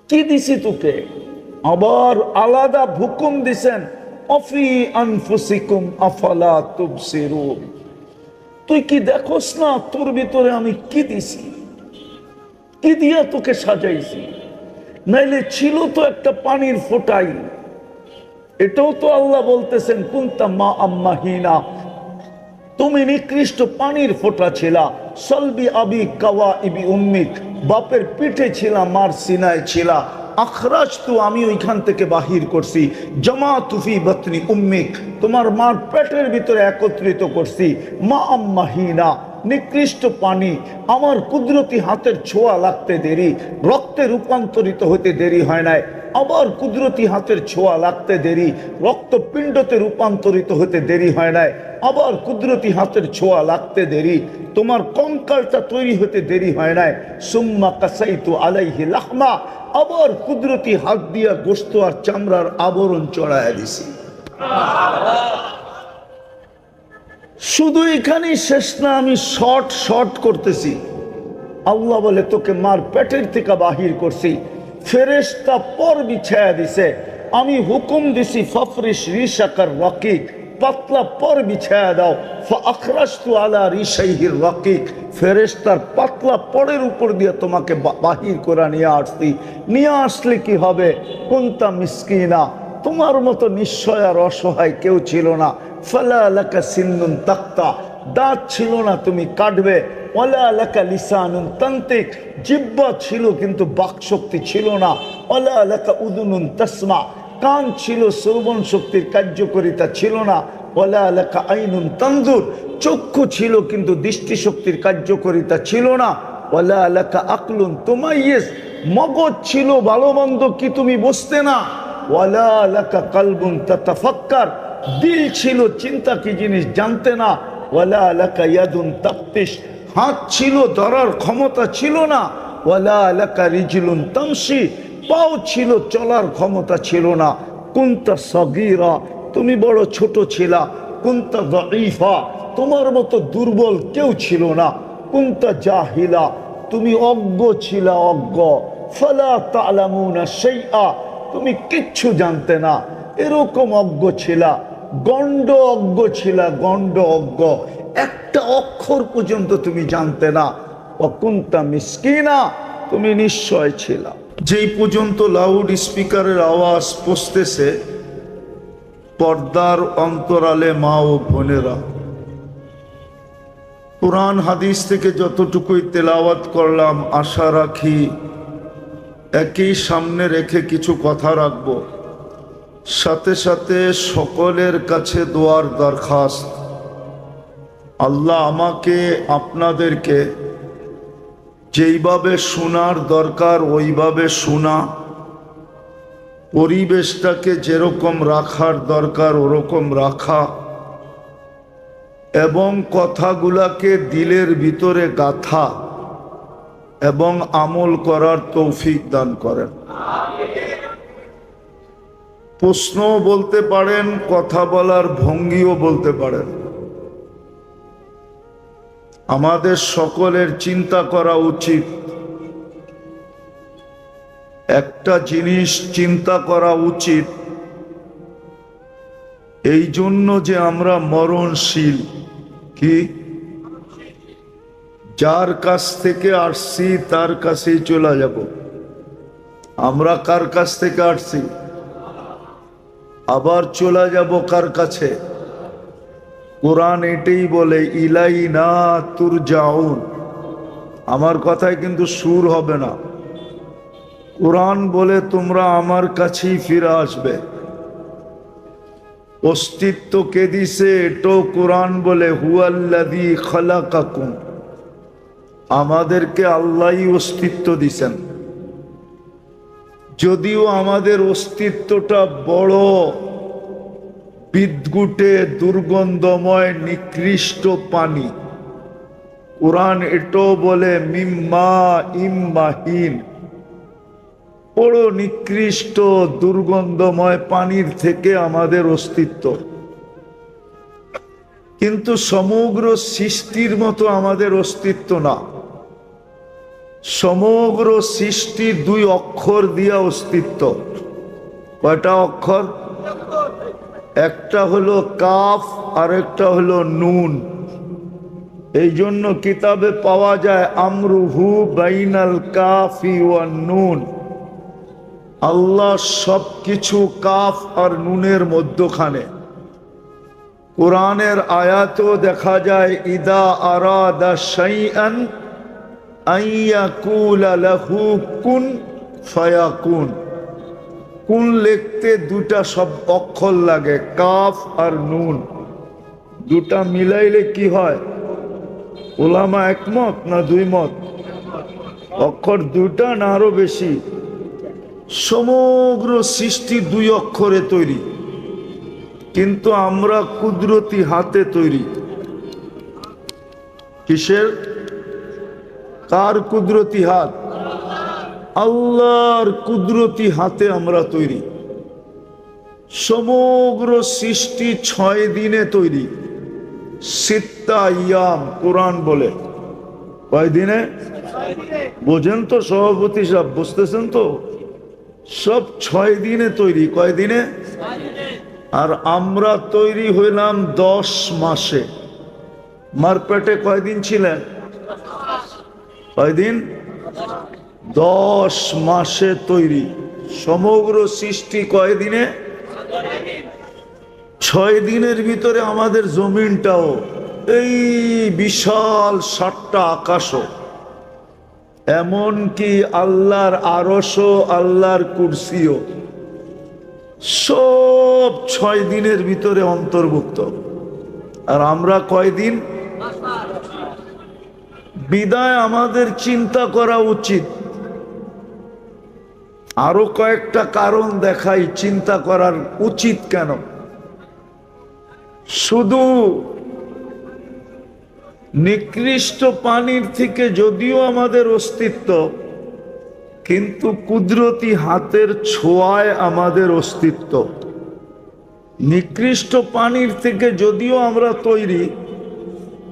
A: কি দিছি তোকে। আবার আলাদা হুকুম দিছেন অফি আনফুসিকুম আফালা তুবসিরুন, তুই কি দেখোস না তোর ভিতরে আমি কি দিছি। কি দিয়া তোকে সাজাইছি? নাইলে ছিল তো একটা পানির ফোঁটাই। এটাও তো আল্লাহ বলতেছেন কুনতা মা আম্মাহিনা, তুমি নিকৃষ্ট পানির ফোঁটা ছিলা। সলবি আবি কাওয়া ইবি উম্মিক, বাপের পিঠে ছিলা, মার সিনায় ছিলা। আখরাজ তু, আমি ওইখান থেকে বাহির করছি। জমা তুফি বতনি উম্মিক, তোমার মার পেটের ভিতরে একত্রিত করছি। মা আম্মাহিনা, নিকৃষ্ট পানি। আমার কুদরতি হাতের ছোঁয়া লাগতে দেরি, রক্তে রূপান্তরিত হতে দেরি হয় নাই। আবার কুদরতি হাতের ছোঁয়া লাগতে দেরি, রক্তপিণ্ডতে রূপান্তরিত হতে দেরি হয় নাই। আবার কুদরতি হাতের ছোঁয়া লাগতে দেরি, তোমার কঙ্কালটা তৈরি হতে দেরি হয় নাই। সুম্মা কাসাইতু আলাইহি লাহমা, আবার কুদরতি হাত দিয়া গোশত আর চামড়ার আবরণ চড়াইয়া দিছি। শুধু এখানেই শেষ না, আমি শর্ট করতেছি। আল্লাহ বলে তোকে মার পেটের থেকে বাহির করছি, ফেরেশতা পর বিছায়া দিছে। আমি হুকুম দিছি ফাফরিশ রিশাকার রাকিক, পাতলা পর বিছায়া দাও। ফাখরাজতু আলা রিশাইহির রাকিক, ফেরেশতার পাতলা পরের উপর দিয়ে তোমাকে বাহির করে নিয়ে আসছি। নিয়ে আসলে কি হবে? কুনতা মিসকিনা, তোমার মতো নিশ্চয় আর অসহায় কেউ ছিল না। ফালা লাকা সিন্নুন তাক্তা, দাঁত ছিল না তুমি কাটবে। ওয়ালা লাকা লিসানুন তান্তিক, জিহ্বা ছিল কিন্তু বাকশক্তি ছিল না। ওয়ালা লাকা উদুনুন তাসমা, কান ছিল, শ্রবণ শক্তির কার্যকারিতা ছিল না। ওয়ালা লাকা আইনুন তানজুর, চক্ষু ছিল কিন্তু দৃষ্টিশক্তির কার্যকারিতা ছিল না। ওয়ালা লাকা আকলুন তুমাইয়িজ, মগজ ছিল, ভালো মন্দ কি তুমি বুঝতে না। ওয়ালা লাকা কলবুন তাতাফাক্কার, দিল ছিল, চিন্তা কি জিনিস জানতে না। ওয়ালা লাকা ইয়াদুন তাফতিশ, হাত ছিল, ধরার ক্ষমতা ছিল না। ওয়ালা লাকা রিজলুন তামশি, পাও ছিল, চলার ক্ষমতা ছিল না। কুনতা সগীরা, তুমি বড় ছোট ছিলা। কুনতা যায়ীফা, তোমার মতো দুর্বল কেউ ছিল না। কুনতা জাহিলা, তুমি অজ্ঞ ছিলা, অজ্ঞ। ফালা তা'লামুনা শাইআ, তুমি কিচ্ছু জানতে না, এরকম অজ্ঞ ছিলা। গণ্ড অজ্ঞ ছিলা, গণ্ড অজ্ঞ, একটা অক্ষর পর্যন্ত তুমি জানতে না। ওয়াকুনতা মিসকিনা, তুমি নিশ্চয় ছিলা। যেই পর্যন্ত লাউড স্পিকারের আওয়াজ পৌঁছতেছে, পর্দার অন্তরালে মা ও বোনেরা, কোরআন হাদিস থেকে যতটুকুই তেলাওয়াত করলাম, আশা রাখি একই সামনে রেখে কিছু কথা রাখবো। সাথে সাথে সকলের কাছে দোয়ার দরখাস্ত, আল্লাহ আমাকে আপনাদেরকে যেইভাবে শোনার দরকার ওইভাবে শোনা, পরিবেশটাকে যেরকম রাখার দরকার ওরকম রাখা, এবং কথাগুলাকে দিলের ভিতরে গাথা এবং আমল করার তৌফিক দান করেন। প্রশ্নও বলতে পারেন, কথা বলার ভঙ্গিও বলতে পারেন। আমাদের সকলের চিন্তা করা উচিত, একটা জিনিস চিন্তা করা উচিত, এই জন্য যে আমরা মরণশীল। কি? যার কাছ থেকে আসছি তার কাছেই চলে যাব। আমরা কার কাছ থেকে আসছি? আবার চলে যাব কার কাছে? কোরআন এটাই বলে, ইলাইনা তুরজাউন। আমার কথায় কিন্তু সুর হবে না। কোরআন বলে তোমরা আমার কাছেই ফিরে আসবে। অস্তিত্ব কে দিছে এটাও কোরআন বলে, হুয়াল্লাযী খালাকাকুম, আমাদেরকে আল্লাহই অস্তিত্ব দিছেন। যদিও আমাদের অস্তিত্বটা বড় বিদঘুটে, দুর্গন্ধময়, নিকৃষ্ট পানি। কোরআন এটাও বলে মিম্মা ইম্মাহিন, বড় নিকৃষ্ট দুর্গন্ধময় পানির থেকে আমাদের অস্তিত্ব। কিন্তু সমগ্র সৃষ্টির মতো আমাদের অস্তিত্ব না। সমগ্র সৃষ্টির 2 অক্ষর দিয়া অস্তিত্ব। কয়টা অক্ষর? একটা হলো কাফ আর একটা হলো নুন। এই জন্য কিতাবে পাওয়া যায় আমরুহু বাইনাল কাফি ওয়ান নুন, আল্লাহ সবকিছু কাফ আর নুনের মধ্যখানে। কোরআনের আয়াতেও দেখা যায় ইদা আরাদা শাইআন আইয়াকুলা লাহু কুন ফায়াকুন। কুন লিখতে দুটা সব অক্ষর লাগে, কাফ আর নুন, দুটা মিলাইলে কি হয়? ওলামা একমত না দুই মত? অক্ষর দুটা না আরো বেশি? সমগ্র সৃষ্টি দুই অক্ষরে তৈরি, কিন্তু আমরা কুদরতি হাতে তৈরি। কিসের? কার কুদরতি হাত? আল্লাহর কুদরতি হাতে আমরা তৈরি। সমগ্র সৃষ্টি 6 দিনে তৈরি। সিত্তা ইয়াম কোরআন বলে। কয় দিনে? বোঝেন তো সভাপতি সাহেব, বুঝতেছেন তো? সব 6 দিনে তৈরি। কয় দিনে? আর আমরা তৈরি হইলাম 10 মাসে। মার পেটে কয়দিন ছিলেন? কয়দিন? 10 মাসে তৈরি। সমগ্র সৃষ্টি কয় দিনে? 6 দিনের ভিতরে আমাদের জমিনটাও, এই বিশাল 7টা আকাশও, এমনকি আল্লাহর আরশও, আল্লাহর কুরসিও, সব 6 দিনের ভিতরে অন্তর্ভুক্ত। আর আমরা কয়দিন? বিদায় আমাদের চিন্তা করা উচিত। আরো কয়েকটা কারণ দেখাই চিন্তা করার উচিত কেন। শুধু নিকৃষ্ট পানির থেকে যদিও আমাদের অস্তিত্ব, কিন্তু কুদরতি হাতের ছোঁয়ায় আমাদের অস্তিত্ব। নিকৃষ্ট পানির থেকে যদিও আমরা তৈরি,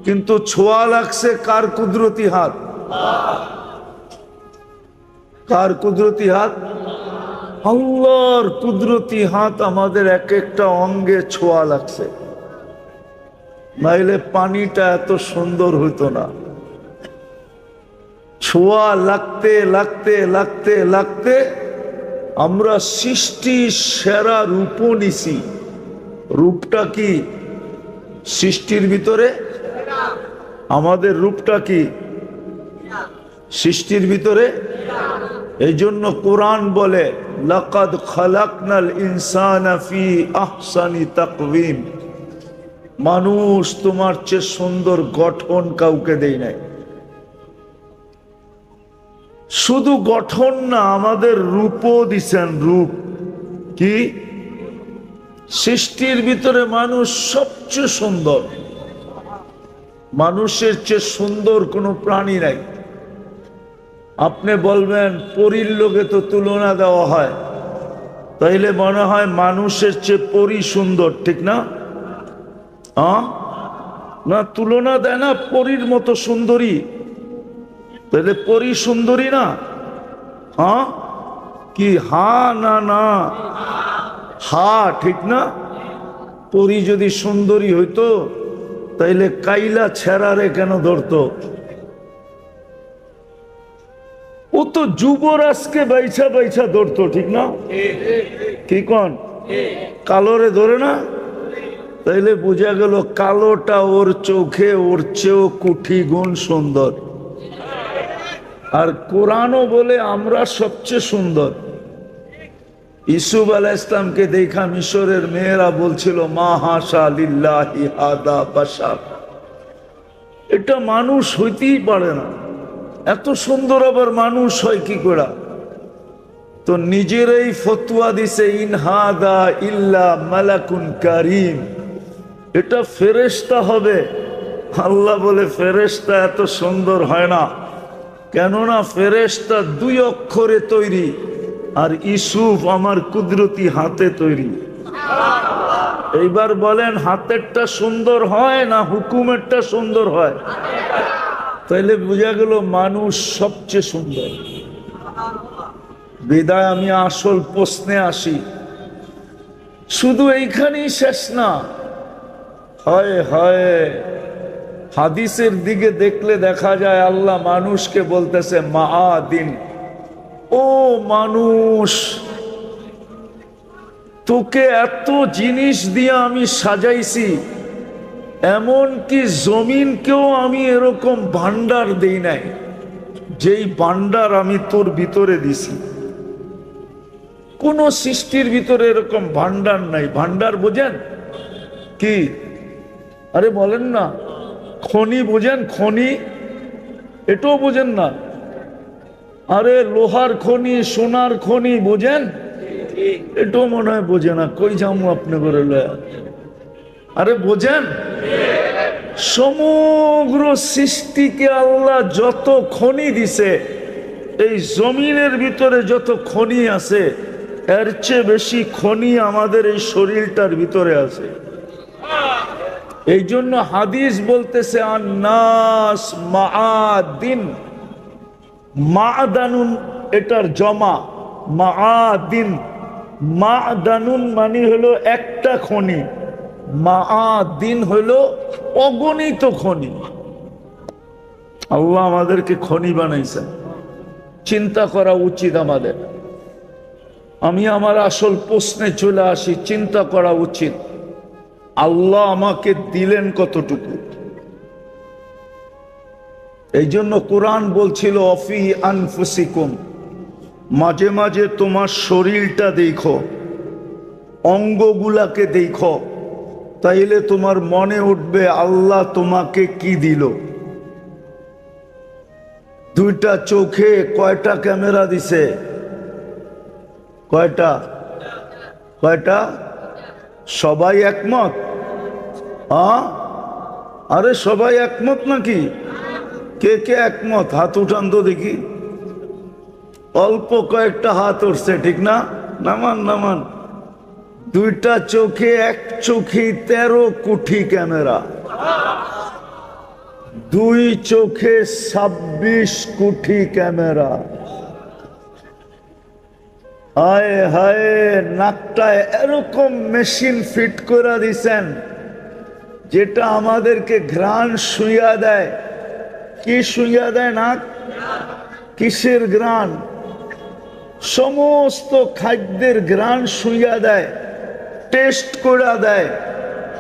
A: কিন্তু ছোঁয়া লাগছে কার? কুদরতি হাত। কার কুদরতি হাত? আল্লাহর কুদরতি হাত আমাদের এক একটা অঙ্গে ছোঁয়া লাগছে, নাইলে পানিটা এত সুন্দর হইতো না। ছোঁয়া লাগতে লাগতে লাগতে লাগতে আমরা সৃষ্টির সেরা রূপ নিছি। রূপটা কি? সৃষ্টির ভিতরে আমাদের রূপটা কি? সৃষ্টির ভিতরে। এই জন্য কোরআন বলে লাকাদ খালাকনাল ইনসানা ফি আহসানি তাকওয়িম। মানুষ তোমার চেয়ে সুন্দর গঠন কাউকে দেয় নাই। শুধু গঠন না, আমাদের রূপও দিছেন। রূপ কি? সৃষ্টির ভিতরে মানুষ সবচেয়ে সুন্দর। মানুষের চেয়ে সুন্দর কোনো প্রাণী নাই। আপনি বলবেন পরীর লোকে তো তুলনা দেওয়া হয়, তাইলে মনে হয় মানুষের চেয়ে পরী সুন্দর, ঠিক না? না, তুলনা দেয় না পরীর মতো সুন্দরী, তাহলে পরী সুন্দরী না? কি? হা না? না, হা, ঠিক না? পরী যদি সুন্দরী হইতো তাইলে কাইলা ছেড়ারে কেন ধরতো? ও তো যুবরাজকে বাইছা বাইছা ধরতো, ঠিক না? কি কন? কালোরে ধরে না? তাইলে বোঝা গেল কালোটা ওর চোখে ওর চেয়েও কোটি গুণ সুন্দর। আর কোরআনও বলে আমরা সবচেয়ে সুন্দর। ইউসুফ আলাইহিস সালামকে দেখা মিশরের মেয়েরা বলছিল মা হাশা লিল্লাহি হাদা বাশার, এটা মানুষ হইতেই পারে না, এত সুন্দর আবার মানুষ হয় কি করে? তো নিজেরাই ফতোয়া দিছে ইন হাদা ইল্লা মালাকুন কারীম, এটা ফেরেশতা হবে। আল্লাহ বলে ফেরেশতা এত সুন্দর হয় না, কেননা ফেরেশতা 2 অক্ষরে তৈরি, আর ইউসুফ আমার কুদরতি হাতে তৈরি। এইবার বলেন হাতেরটা সুন্দর হয় না হুকুমেরটা সুন্দর হয়? তাইলে বোঝা গেল মানুষ সবচেয়ে সুন্দর। বিদায় আমি আসল প্রশ্নে আসি। শুধু এইখানেই শেষ না, হয় হয় হাদিসের দিকে দেখলে দেখা যায় আল্লাহ মানুষকে বলতেছে মাআদিন, ও মানুষ, তোকে এত জিনিস দিয়ে আমি সাজাইছি, এমনকি জমিনকেও আমি এরকম ভান্ডার দেই নাই যেই ভান্ডার আমি তোর ভিতরে দিছি। কোন সৃষ্টির ভিতরে এরকম ভান্ডার নাই। ভান্ডার বোঝেন কি? আরে বলেন না, খনি বোঝেন? খনি এটাও বোঝেন না? আরে লোহার খনি, সোনার খনি বোঝেন? এটাও মনে হয় বোঝে না। কই যাবো আপনি করে লয়া? আরে বোঝেন? সমগ্র সৃষ্টিকে আল্লাহ যত খনি দিছে, এই জমিনের ভিতরে যত খনি আছে, এর চেয়ে বেশি খনি আমাদের এই শরীরটার ভিতরে আছে। এই জন্য হাদিস বলতেছে আন্নাস মাআদিন, মা'দানুন এটার জমা, মা'দিন। মা'দানুন মানে হলো একটা খনি, মা'দিন হলো অগণিত খনি। আল্লাহ আমাদেরকে খনি বানাইছেন। চিন্তা করা উচিত আমাদের। আমি আমার আসল প্রশ্নে চলে আসি, চিন্তা করা উচিত আল্লাহ আমাকে দিলেন কতটুকু। এই জন্য কোরআন বলছিল অফি আনফুসিকুম, মাঝে মাঝে তোমার শরীরটা দেখো, অঙ্গগুলাকে দেখো, তাইলে তোমার মনে উঠবে আল্লাহ তোমাকে কি দিল। দুইটা চোখে কয়টা ক্যামেরা দিছে? কয়টা? কয়টা? সবাই একমত? আরে সবাই একমত নাকি? কে কে একমত? হাত উঠান তো দেখি। অল্প কয়েকটা হাত উঠছে, ঠিক না? নামান নামান। দুইটা চোখে, এক চোখে 13 কোটি ক্যামেরা, দুই চোখে 26 কোটি ক্যামেরা। হায় হায়, নাকটায় এরকম মেশিন ফিট করে দিছেন যেটা আমাদেরকে ঘ্রাণ শুইয়া দেয়। কি শুইয়া দেয়? নাক। কিসের ঘ্রাণ? সমস্ত খাদ্যের ঘ্রাণ শুইয়া দেয়, টেস্ট করে দেয়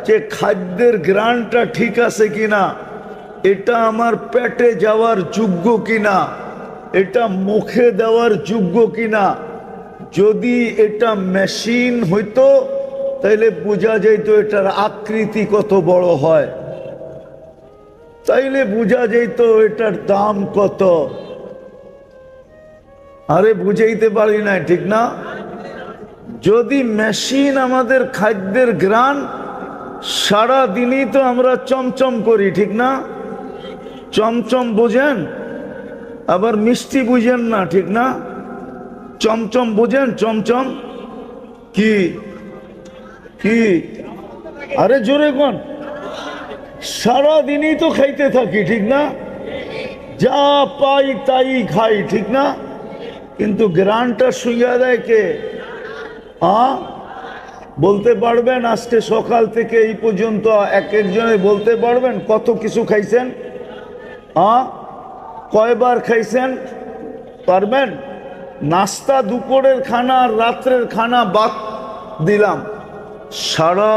A: যে খাদ্যের ঘ্রাণটা ঠিক আছে কিনা, এটা আমার পেটে যাওয়ার যোগ্য কিনা, এটা মুখে দেওয়ার যোগ্য কিনা। যদি এটা মেশিন হইতো তাইলে বোঝা যাইতো এটার আকৃতি কত বড় হয়, তাইলে বোঝা যাইতো এটার দাম কত। আরে বুঝাইতে পারি না, ঠিক না? যদি মেশিন আমাদের খাদ্যের ঘ্রাণ, সারা দিনই তো আমরা চমচম করি, ঠিক না? চমচম বোঝেন? আবার মিষ্টি বুঝেন না, ঠিক না? চমচম বোঝেন? চমচম কি? কি? আরে জোরে কোন? সারা দিনই তো খাইতে থাকি, ঠিক না? যা পাই তাই খাই, ঠিক না? কিন্তু গ্রানটা শুইয়া দেয় কে? বলতে পারবেন আজকে সকাল থেকে এই পর্যন্ত এক একজনে বলতে পারবেন কত কিছু খাইছেন? কয়বার খাইছেন? পারবেন? নাস্তা, দুপুরের খানা আর রাত্রের খানা বাদ দিলাম, সারা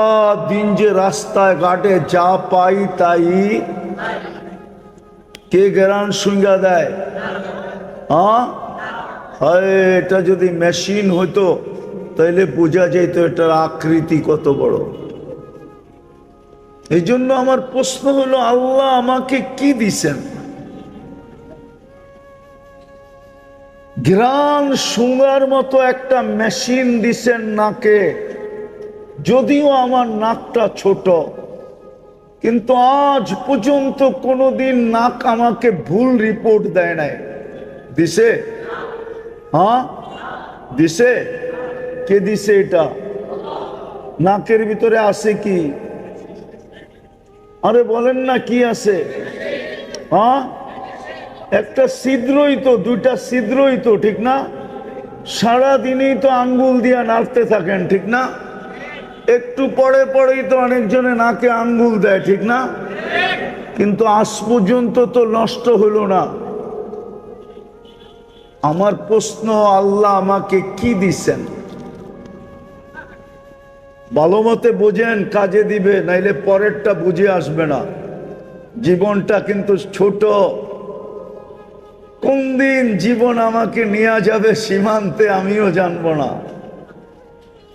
A: দিন যে রাস্তায় ঘাটে যা পাই তাই কে গ্রান শুইয়া দেয়? এটা যদি মেশিন হইতো তাইলে বোঝা যেত এটার আকৃতি কত বড়। এই জন্য আমার প্রশ্ন হলো, আল্লাহ আমাকে কি দিছেন? ঘ্রাণ শুঁড়ার মতো একটা মেশিন দিছেন নাকে। যদিও আমার নাকটা ছোট, কিন্তু আজ পর্যন্ত কোনোদিন নাক আমাকে ভুল রিপোর্ট দেয় নাই। দিছে? দিছে? কে দিছে এটা? নাকের ভিতরে আছে কি? আরে বলেন না, কি আছে? একটা ছিদ্রই তো, দুইটা ছিদ্রই তো, ঠিক না? সারা দিনই তো আঙ্গুল দিয়া নাড়তে থাকেন, ঠিক না? একটু পরে পরেই তো অনেকজনে নাকে আঙ্গুল দেয়, ঠিক না? কিন্তু আজ পর্যন্ত তো নষ্ট হলো না। আমার প্রশ্ন, আল্লাহ আমাকে কি দিছেন? ভালো মতে বোঝেন, কাজে দিবে, নাইলে পরেরটা বুঝে আসবে না। জীবনটা কিন্তু ছোট। কোন দিন জীবন আমাকে নিয়ে যাবে সীমান্তে আমিও জানবো না।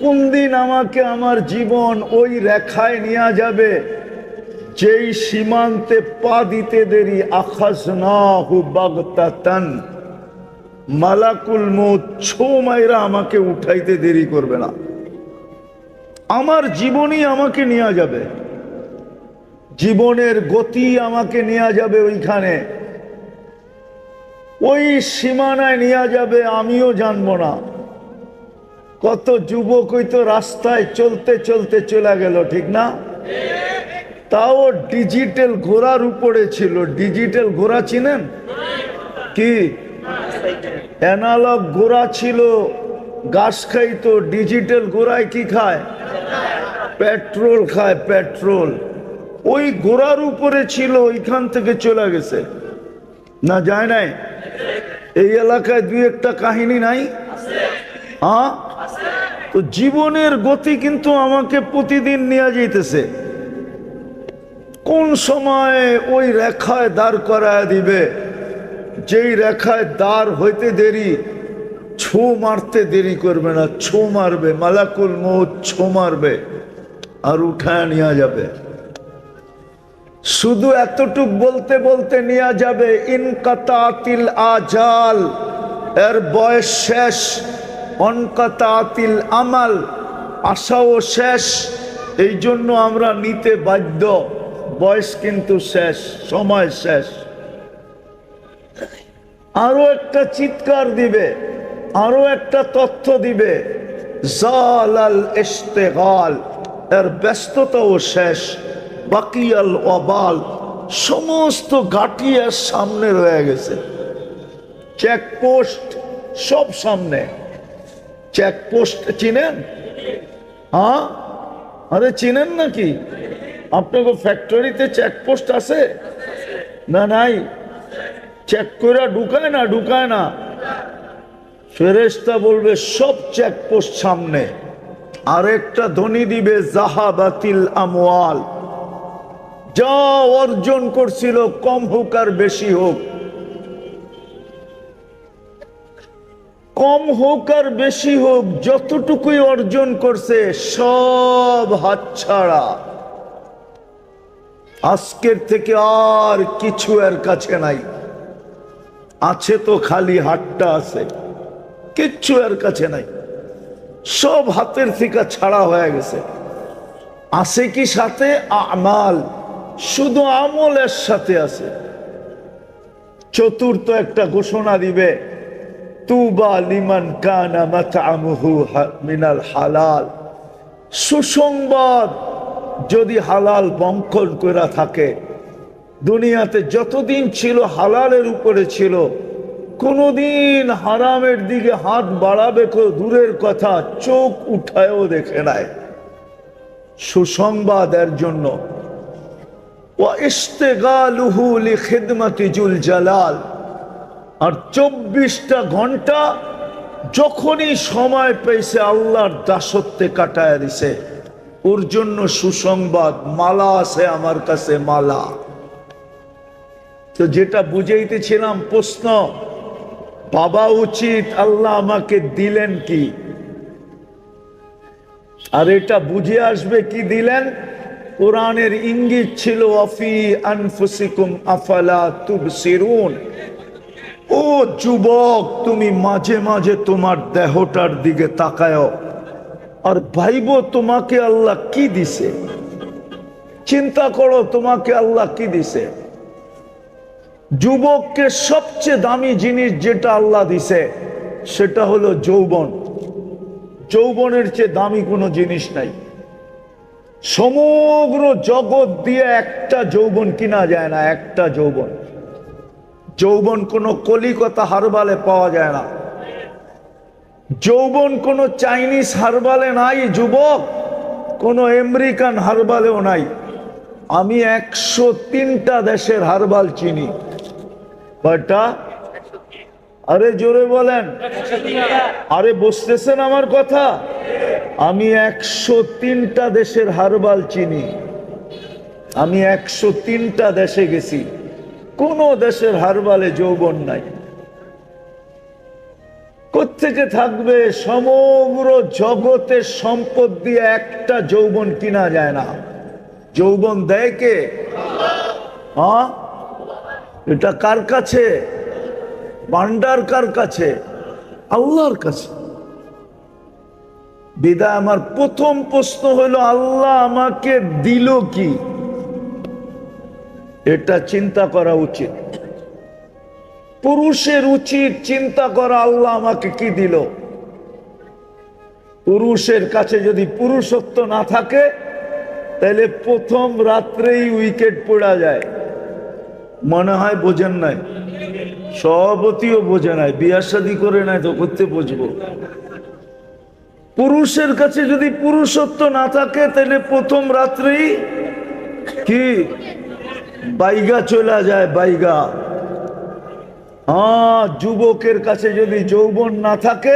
A: কোন দিন আমাকে আমার জীবন ওই রেখায় নিয়ে যাবে যেই সীমান্তে পা দিতে দেরি আখাযনাহু বাগতাতান, মালাকুল মউত ছো মাইরা আমাকে উঠাইতে দেরি করবে না। আমার জীবনই আমাকে নিয়ে যাবে, জীবনের গতি আমাকে নিয়ে যাবে ওইখানে, ওই সীমানায় নিয়ে যাবে, আমিও জানবো না। কত যুবক হইতো রাস্তায় চলতে চলতে চলে গেল, ঠিক না? তাও ডিজিটাল ঘোড়ার উপরে ছিল। ডিজিটাল ঘোড়া চিনেন কি? অ্যানালগ ঘোড়া ছিল, ঘাস খাইতো। ডিজিটাল ঘোড়ায় কি খায়? পেট্রোল খায়, পেট্রোল। ওই ঘোড়ার উপরে ছিল, ওইখান থেকে চলে গেছে না, যায় নাই? এই এলাকায় দুই একটা কাহিনী নাই? হ্যাঁ, তো জীবনের গতি কিন্তু আমাকে প্রতিদিন নিয়ে যাইতেছে। কোন সময় ওই রেখায় দাঁড় করায় দিবে, যেই রেখায় দাঁড় হইতে দেরি, ছো মারতে দেরি করবে না, ছো মারবে, মালাকুল মউত ছো মারবে আর উঠায় নিয়ে যাবে। শুধু এতটুক বলতে বলতে নিয়ে যাবে, ইনকাতাতিল আজাল, এর বয়স শেষ। অনকাতাতিল আমাল, আশাও শেষ। এই জন্য আমরা নিতে বাধ্য, বয়স কিন্তু শেষ, সময় শেষ। আরো একটা চিৎকার দিবে, আরো একটা তথ্য দিবে, জালাল ইশতিগাল, এর ব্যস্ততাও শেষ। বাকিয়াল ওয়াবাল, সমস্ত ঘাঁটি এর সামনে রয়ে গেছে। চেকপোস্ট সব সামনে। চেকপোস্ট চিনেন? হ্যাঁ, আরে চিনেন নাকি? আপনাকে ফ্যাক্টরিতে চেকপোস্ট আছে না? নাই? চেক করে ঢুকায় না? ঢুকায় না। ফেরেশতা বলবে সব চেকপোস্ট সামনে। আরেকটা ধ্বনি দিবে, জাহাবাতিল আমওয়াল, যা অর্জন করছিল, কম হোক আর বেশি হোক, কম হোক আর বেশি হোক, যতটুকুই অর্জন করছে সব হাতছাড়া। আজকের থেকে আর কিছু এর কাছে নাই। আছে তো খালি হাতটা আছে, কিচ্ছু এর কাছে নাই। সব হাতের থেকে ছাড়া হয়ে গেছে। আছে কি সাথে? আমাল, শুধু আমলের সাথে আছে। চতুর্থ একটা ঘোষণা দিবে, তুবা লিমান কানা মাতআমুহু মিনাল হালাল, সুসংবাদ যদি হালাল বঙ্কন করে থাকে। দুনিয়াতে যতদিন ছিল হালালের উপরে ছিল, কোনদিন হারামের দিকে হাত বাড়াবে দূরের কথা, চোখ উঠায়ও দেখে নাই। সুসংবাদ এর জন্য। ওয়া ইশতিগালুহু লিখিদমাতি জুল জালাল, আর 24টা ঘন্টা যখনই সময় পেয়েছে আল্লাহর দাসত্বে কাটায় দিছে। ওর জন্য সুসংবাদ, মালা আছে আমার কাছে, মালা। তো যেটা বুঝাইতেছিলাম, প্রশ্ন ভাবা উচিত, আল্লাহ আমাকে দিলেন কি? আর এটা বুঝে আসবে কি দিলেন। কোরআনের ইঙ্গিত ছিল, ওয়াফি আনফুসিকুম আফালা তুবসিরুন। ও যুবক, তুমি মাঝে মাঝে তোমার দেহটার দিকে তাকায় আর ভাইবো তোমাকে আল্লাহ কি দিছে। চিন্তা করো তোমাকে আল্লাহ কি দিছে। যুবককে সবচেয়ে দামি জিনিস যেটা আল্লাহ দিছে সেটা হলো যৌবন। যৌবনের চেয়ে দামি কোনো জিনিস নাই। সমগ্র জগৎ দিয়ে একটা যৌবন কিনা যায় না, একটা যৌবন। যৌবন কোনো কলিকতা হারবালে পাওয়া যায় না। যৌবন কোনো চাইনিজ হারবালে নাই যুবক, কোনো আমেরিকান হারবালেও নাই। আমি 103টা দেশের হারবাল চিনি। কয়টা? আরে জোরে বলেন। আরে বুঝতেছেন আমার কথা? আমি 103টা দেশের হারবাল চিনি। আমি 103টা দেশে গেছি, কোন দেশের হারবালে যৌবন নাই। কোত্থেকে থাকবে? সমগ্র জগতের সম্পদ দিয়ে একটা যৌবন কিনা যায় না। যৌবন দেয় কে? হ্যাঁ, এটা কার কাছে? ভান্ডার কার কাছে? আল্লাহর কাছে। বিদায় আমার প্রথম প্রশ্ন হলো, আল্লাহ আমাকে দিল কি? এটা চিন্তা করা উচিত। পুরুষের উচিত চিন্তা করা, আল্লাহ আমাকে কি দিল। পুরুষের কাছে যদি পুরুষত্ব না থাকে, তাহলে প্রথম রাত্রেই উইকেট পড়া যায়। মনে হয় বোঝেন নাই, সভাপতিও বোঝে নাই, বিয়া শাদী করে নাই তো করতে বুঝবো। পুরুষের কাছে যদি পুরুষত্ব না থাকে, তাহলে প্রথম রাত্রেই কি বাইগা চলে যায়, বাইগা। যুবকের কাছে যদি যৌবন না থাকে,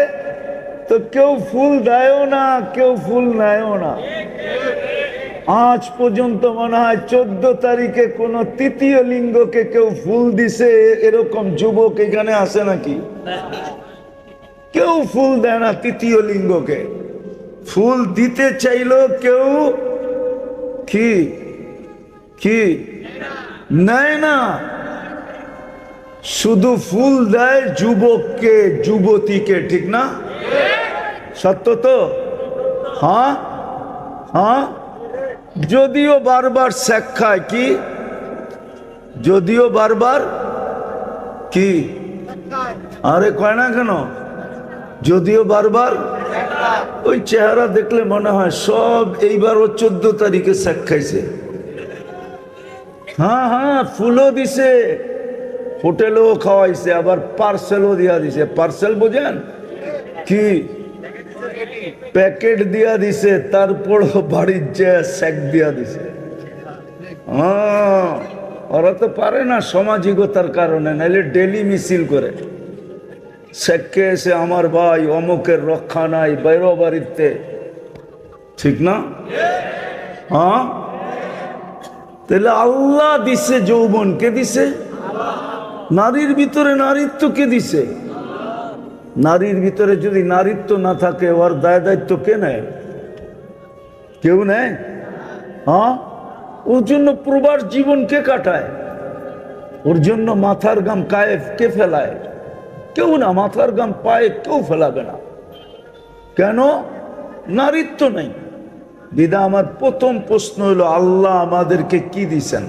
A: তো কেউ ফুল দেয়ও না, কেউ ফুল নেয়ও না। আজ পর্যন্ত মনে হয় 14 তারিখে কোন তৃতীয় লিঙ্গকে কেউ ফুল দিছে, এরকম যুবক এখানে আছে নাকি? কেউ ফুল দেয় না তৃতীয় লিঙ্গকে। ফুল দিতে চাইলেও কেউ কি কি নেয় না। শুধু ফুল দেয় যুবককে, যুবতীকে, ঠিক না? সত্য তো? হ্যাঁ হ্যাঁ। যদিও বারবার শেখ খায়, কি যদিও বারবার কি, আরে কয় না কেন? যদিও বারবার, ওই চেহারা দেখলে মনে হয় সব এইবারও 14 তারিখে শেখ খাইছে। হ্যাঁ হ্যাঁ, ফুলও দিছে, হোটেলও খাওয়াইছে, আবার পার্সেলও দিয়া দিছে। পার্সেল বোঝেন কি? প্যাকেট দিয়া দিছে, তারপর বাড়ির যে শেক দিয়া দিছে। ওরা তো পারে না সামাজিকতার কারণে, নাইলে ডেলি মিছিল করে। শেখকে এসে আমার ভাই অমুকের রক্ষা নাই, বাইরো বাড়িতে, ঠিক না? হ্যাঁ, তাহলে আল্লাহ দিছে যৌবন, কে দিছে? নারীর ভিতরে নারীত্ব কে দিছে? নারীর ভিতরে যদি নারীত্ব না থাকে, ওর দায় দায়িত্ব কে নেয়? কেউ নেয়? হ্যাঁ, ওর জন্য প্রবাস জীবন কে কাটায়? ওর জন্য মাথার গাম কায়ে কে ফেলায়? কেউ না। মাথার গাম পায়ে কেউ ফেলাবে না। কেন? নারীত্ব নেই। বিদা আমার প্রথম প্রশ্ন হলো, আল্লাহ আমাদেরকে কি দিছেন?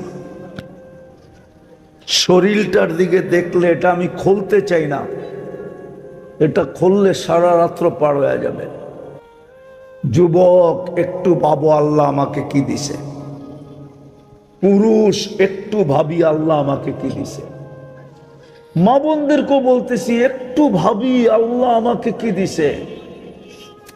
A: শরীরটার দিকে দেখলে এটা আমি খুলতে চাই না, এটা খুললে সারা রাত্র পার হয়ে যাবে। যুবক, একটু ভাবো আল্লাহ আমাকে কি দিছে। পুরুষ, একটু ভাবি আল্লাহ আমাকে কি দিছে। মা বোনদেরকেও বলতেছি, একটু ভাবি আল্লাহ আমাকে কি দিছে।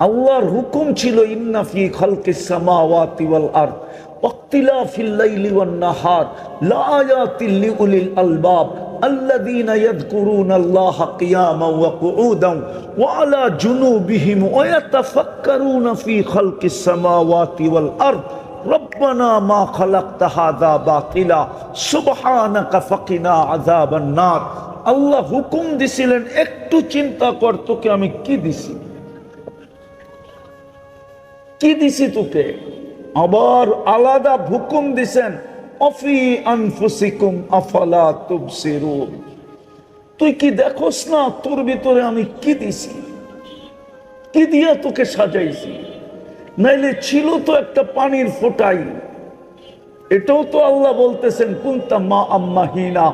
A: আল্লাহর হুকুম ছিল, ইন্না ফি খালকিস সামাওয়াতি ওয়াল আরদ ওয়াখতিলাফিল লাইলি ওয়ান নাহার লাআয়াতিল লিউলিল আলবাব আল্লাযীনা ইয়াযকুরুনাল্লাহা কিয়ামান ওয়া কুউদান ওয়া আলা জুনুবিহিম ওয়া ইয়াতাফাক্কারুনা ফি খালকিস সামাওয়াতি ওয়াল আরদ রব্বানা মা খালাকতা হাযা বাতিলা সুবহানাকা ফাকিনা আযাবান নার। আল্লাহ হুকুম দিছিলেন, একটু চিন্তা কর তোকে আমি কি দিছি, কি দিছি তোকে। আবার আলাদা হুকুম দিছেন, অফি আনফুসিকুম আফালা তুবসিরুন। তুই কি দেখোস না তোর ভিতরে আমি কি দিছি, কি দিয়া তোকে সাজাইছি। নাইলে ছিল তো একটা পানির ফোঁটাই। এটাও তো আল্লাহ বলতেছেন, কুনতা মা আম্মাহিনা,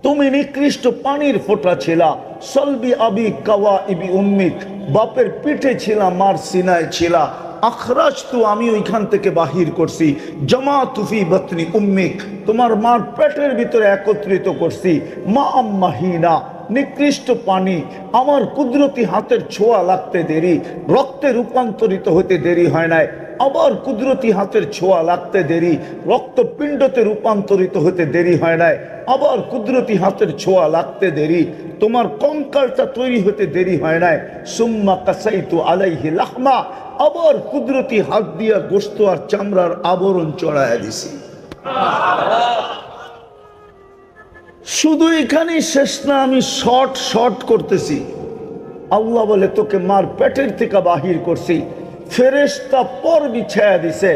A: তুমি নিকৃষ্ট পানির ফোঁটা ছিলা। সলবি আবি কাওয়া ইবি উম্মিক, বাপের পিঠে ছিলা, মার সিনায় ছিলা। আখরাজ তু, আমি ওইখান থেকে বাহির করছি। জামা তুফি বতনি উম্মিক, তোমার মার পেটের ভিতরে একত্রিত করছি। মা আম্মাহিনা, নিকৃষ্ট পানি, আমার কুদরতি হাতের ছোঁয়া লাগতে দেরি, রক্তে রূপান্তরিত হতে দেরি হয় নাই, আবার কুদরতি হাতের ছোঁয়া লাগতে দেরি, রক্তপিণ্ডতে রূপান্তরিত হতে দেরি হয় নাই, আবার কুদরতি হাতের ছোঁয়া লাগতে দেরি, তোমার কঙ্কালটা তৈরি হতে দেরি হয় নাই, সুম্মা কাসাইতু আলাইহি লাহমা, আবার কুদরতি হাত দিয়া গোশত আর চামড়ার আবরণ চড়াইয়া দিছি। শুধু এখানেই শেষ না, আমি শর্ট করতেছি। আল্লাহ বলে তোকে মার পেটের থেকে বাহির করছি, ফেরেশতা পর বিছায়া দিছে,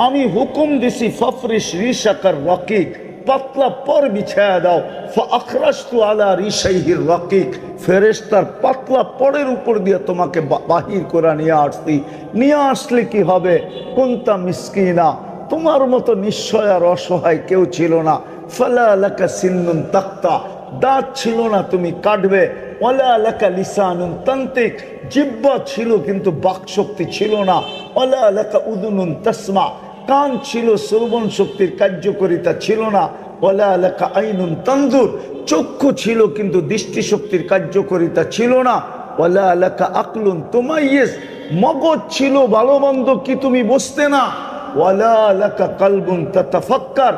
A: আমি হুকুম দিছি ফাফরিশ রিশাকার রাকিক, পাতলা পর বিছায়া দাও, ফাখরাজতু আলা রিশাইহির রাকিক, ফেরেশতার পাতলা পরের উপর দিয়ে তোমাকে বাহির করে নিয়ে আসছি। নিয়ে আসলে কি হবে? কুনতা মিসকিনা, তোমার মতো নিশ্চয় আর অসহায় কেউ ছিল না। ফালা লাকা সিন্নুন তাক্তা, দাঁত ছিল না তুমি কাটবে, ওয়ালা লাকা লিসানুন তান্তিক, জিহ্বা ছিল কিন্তু বাকশক্তি ছিল না, ওয়ালা লাকা উদুনুন তাসমা, কান ছিল শ্রবণ শক্তির কার্যকারিতা ছিল না, ওয়ালা লাকা আইনুন তানজুর, চক্ষু ছিল কিন্তু দৃষ্টিশক্তির কার্যকারিতা ছিল না, ওয়ালা লাকা আকলুন তুমাইয়িজ, মগজ ছিল ভালো মন্দ কি তুমি বুঝতে না, ওয়ালা লাকা কলবুন তাতাফাক্কার,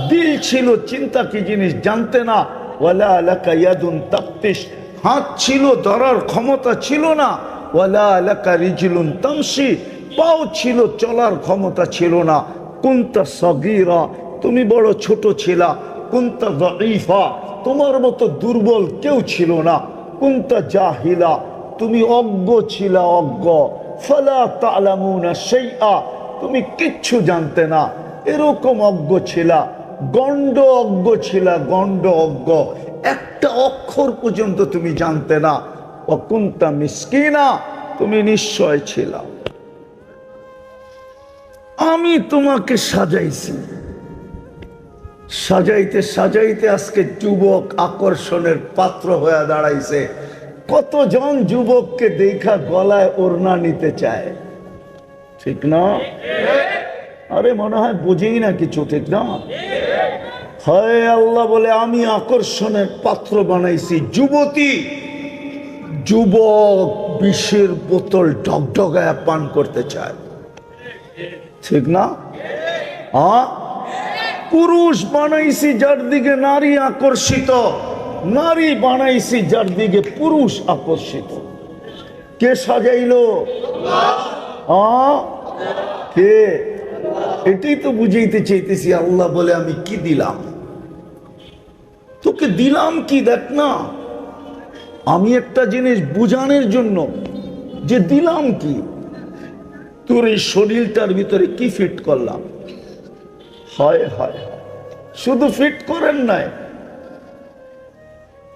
A: দিল ছিল চিন্তা কি জিনিস জানতে না, ওয়ালা লাকা ইয়াদুন তাফতিশ, হাত ছিল ধরার ক্ষমতা ছিল না, ওয়ালা লাকা রিজলুন তামশি, পাও ছিল চলার ক্ষমতা ছিল না, কুনতা সগীরা, তুমি বড় ছোট ছিলা, কুনতা যায়ীফা, তোমার মতো দুর্বল কেউ ছিল না, কুনতা জাহিলা, তুমি অজ্ঞ ছিলা, অজ্ঞ, ফালা তা'লামুনা শাইআ, তুমি কিচ্ছু জানতে না, এরকম অজ্ঞ ছিলা, গণ্ড অজ্ঞ ছিলা, গণ্ড অজ্ঞ, একটা অক্ষর পর্যন্ত তুমি জানতে না, অকুন্তা মিসকিনা, তুমি নিশ্চয় ছিলা। আমি তোমাকে সাজাইছি, সাজাইতে সাজাইতে আজকে যুবক আকর্ষণের পাত্র হয়ে দাঁড়াইছে। কতজন যুবককে দেখা গলায় ওড়না নিতে চায়, ঠিক না? আরে মনে হয় বুঝেই না কিছু, ঠিক না? হয় আল্লাহ বলে আমি আকর্ষণের পাত্র বানাইছি যুবতী, যুবক বিষের বোতল ঢকঢকায় পান করতে চায়, ঠিক না? পুরুষ বানাইছি যার দিকে নারী আকর্ষিত, নারী বানাইছি যার দিকে পুরুষ আকর্ষিত। কে সাজাইলো? কে? এটাই তো বুঝাইতে চাইতেছি। আল্লাহ বলে আমি কি দিলাম তোকে, দিলাম কি দেখ না, আমি একটা জিনিস বুঝানোর জন্য যে দিলাম কি, তোর এই শরীরটার ভিতরে কি ফিট করলাম। হয় হয়, শুধু ফিট করেন নাই,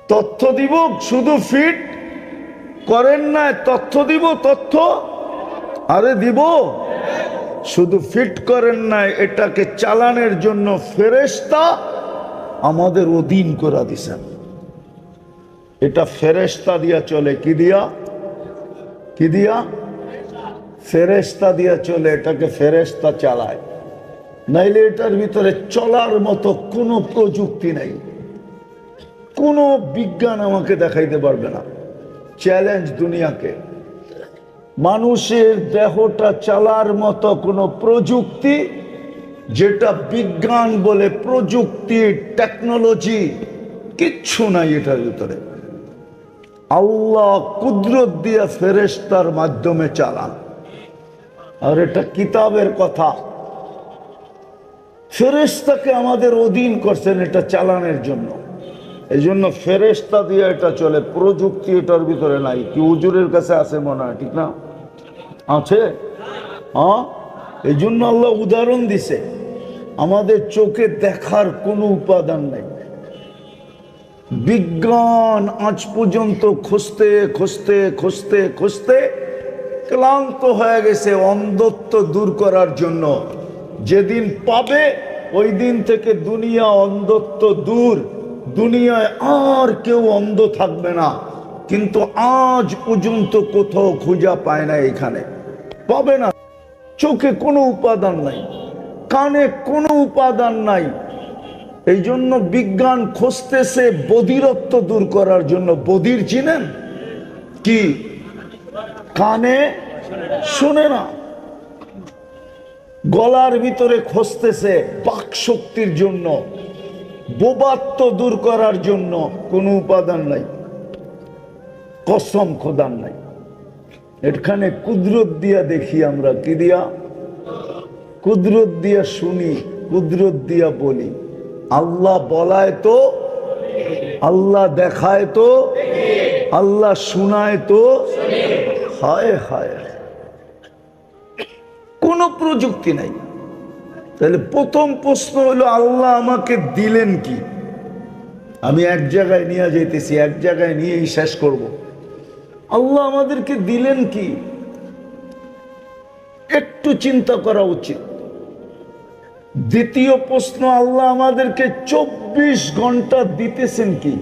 A: তথ্য দিব, শুধু ফিট করেন নাই, তথ্য দিব, তথ্য আরে দিব, শুধু ফিট করেন নাই, এটাকে চালানোর জন্য ফেরেশতা আমাদের অধীন করে দিছেন। এটা ফেরেশতা দিয়া চলে, কি দিয়া? কি দিয়া? ফেরেশতা দিয়া চলে, এটাকে ফেরেশতা চালায়। নাইলে এটার ভিতরে চলার মতো কোনো প্রযুক্তি নাই, কোনো বিজ্ঞান আমাকে দেখাইতে পারবে না। চ্যালেঞ্জ দুনিয়াকে, মানুষের দেহটা চালার মতো কোনো প্রযুক্তি, যেটা বিজ্ঞান বলে প্রযুক্তি, টেকনোলজি, কিচ্ছু নাই এটার ভিতরে। আল্লাহ কুদরত দিয়ে ফেরেশতার মাধ্যমে চালান। আর এটা কিতাবের কথা, ফেরেশতাকে আমাদের অধীন করছেন এটা চালানোর জন্য। এই জন্য ফেরেশতা দিয়ে এটা চলে, প্রযুক্তি এটার ভিতরে নাই। কি হুজুরের কাছে আছে মনে হয়, ঠিক না? আছে। এই জন্য আল্লাহ উদাহরণ দিছে, আমাদের চোখে দেখার কোনো উপাদান নাই। বিজ্ঞান আজ পর্যন্ত খুঁজতে খুঁজতে খুঁজতে খুঁজতে ক্লান্ত হয়ে গেছে অন্ধত্ব দূর করার জন্য। যেদিন পাবে ওই দিন থেকে দুনিয়া অন্ধত্ব দূর, দুনিয়ায় আর কেউ অন্ধ থাকবে না। কিন্তু আজ পর্যন্ত কোথাও খুঁজা পায় না, এখানে পাবে না। চোখে কোনো উপাদান নাই, কানে কোনো উপাদান নাই, এই জন্য বিজ্ঞান খুঁজতেছে বধিরত্ব দূর করার জন্য। বধির চিনেন কি? কানে শুনে না, গলার ভিতরে খুঁজতেছে বাক শক্তির জন্য, বোবাত্ব দূর করার জন্য। কোনো উপাদান নাই, কসম খোদার নাই। এখানে কুদরত দিয়া দেখি আমরা, কি দিয়া? কুদরত দিয়া শুনি, কুদরত দিয়া বলি। আল্লাহ বলায় তো, আল্লাহ দেখায় তো, আল্লাহ শুনায় তো। হায় হায়, কোনো প্রযুক্তি নাই। তাহলে প্রথম প্রশ্ন হলো আল্লাহ আমাকে দিলেন কি? আমি এক জায়গায় নিয়ে যাইতেছি, এক জায়গায় নিয়েই শেষ করব। আল্লাহ আমাদেরকে দিলেন কি? একটু চিন্তা করা উচিত। দ্বিতীয় প্রশ্ন, আল্লাহ আমাদেরকে 24 ঘন্টা দিতেছেন কি?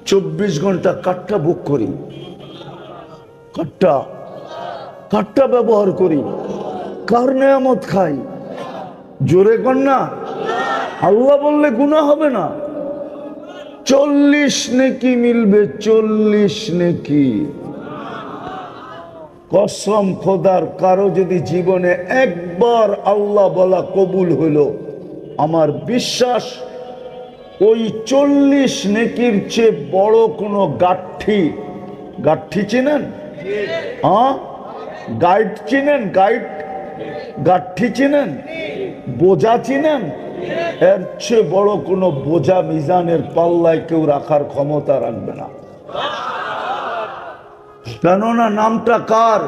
A: 24 ঘন্টা কাঠটা বুক করি, কাঠটা ব্যবহার করি, কার নেয়ামত খাই? জোরে কর না। আল্লাহ বললে গুনাহ হবে না। 40 নেকি মিলবে, 40 নেকি। কসম খোদার, কারো যদি জীবনে একবার আল্লাহ বলা কবুল হলো, আমার বিশ্বাস ওই 40 নেকির চেয়ে বড় কোনো গাঠি চিনেন? হ্যাঁ, গাইড চিনেন? গাঠি চিনেন? বোঝা চিনেন? এর চেয়ে বড় কোনো বোঝা মিজানের পাল্লায় কেউ রাখার ক্ষমতা রাখবে না। কেননা নামটা কার?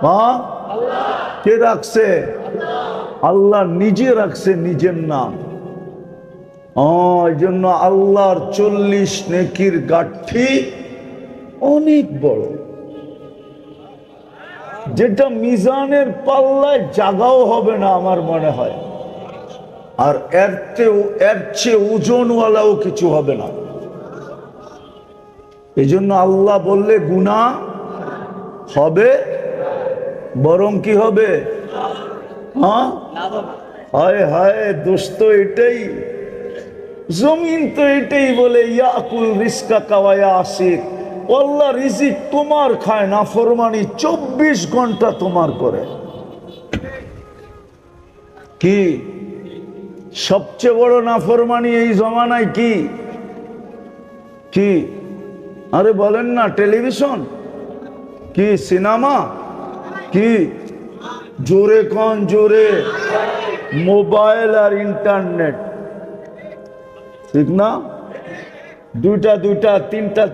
A: হ্যাঁ, কে রাখছে? আল্লাহ নিজে রাখছে নিজের নাম। এই জন্য আল্লাহর 40 নেকির গাঠি অনেক বড়, যেটা মিজানের পাল্লায় জাগাও হবে না আমার মনে হয়। আর এর চেয়ে ওজনওয়ালাও কিছু হবে না। এই জন্য আল্লাহ বললে গুনাহ হবে, বরং কি হবে? হ্যাঁ, হায় হায়, দোস্ত এটাই, জমিন তো এটাই বলে, ইয়াকুল রিজকা ওয়া ইয়াসিক। আল্লাহ রিজিক তোমার খায়, নাফরমানি 24 ঘন্টা তোমার করে। কি সবচেয়ে বড় নাফরমানি এই জমানায়? কি কি? আরে বলেন না, টেলিভিশন কি? সিনেমা কি? জোরে কোন জোরে? মোবাইল আর ইন্টারনেট, ঠিক না? দুইটা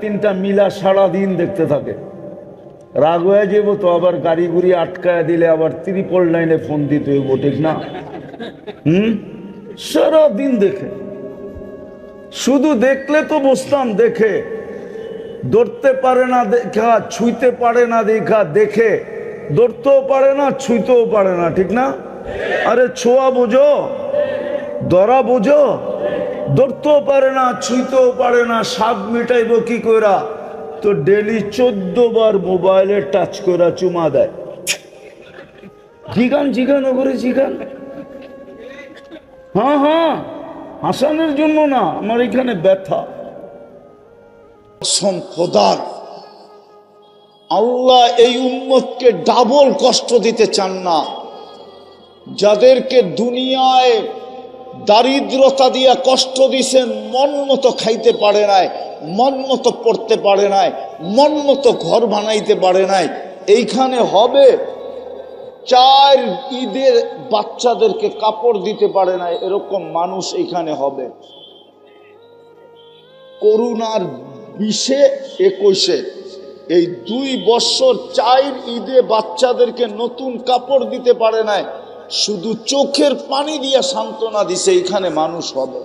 A: তিনটা মিলা সারাদিন দেখতে থাকে। রাগ হয়ে যাব তো, আবার গাড়ি গুড়ি আটকায় দিলে আবার 999 ফোন দিতে হইব, ঠিক না? সারাদিন দেখে। শুধু দেখলে তো বসতাম, দেখে ধরতে পারে না দেখা, ছুঁইতে পারে না দেখা, দেখে ধরতেও পারে না, ছুঁইতেও পারে না, ঠিক না? আরে ছোঁয়া বোঝো, ধরা বোঝো, ধরতেও পারে না, ছুঁইতেও পারে না, স্বাদ মিটাইব কি কইরা? তো ডেলি 14 বার মোবাইলে টাচ করা চুমা দেয়। জিগান ওগরে জিগান। হ্যাঁ, হাসানের জন্য না, আমার এখানে ব্যথা। খোদার, আল্লাহ এই উম্মতকে ডাবল কষ্ট দিতে চান না। যাদেরকে দুনিয়ায় দারিদ্রতা দিয়া কষ্ট দিছেন, মন মতো খাইতে পারে নাই, মন মতো পড়তে পারে নাই, মন মতো ঘর বানাইতে পারে নাই, এইখানে হবে 4 ঈদের বাচ্চাদেরকে কাপড় দিতে পারে নাই, এরকম মানুষ এইখানে হবে। করোনার 20-21 এই 2 বছর 4 ঈদে বাচ্চাদেরকে নতুন কাপড় দিতে পারে নাই, শুধু চোখের পানি দিয়া সান্ত্বনা দিছে, এইখানে মানুষ হবে।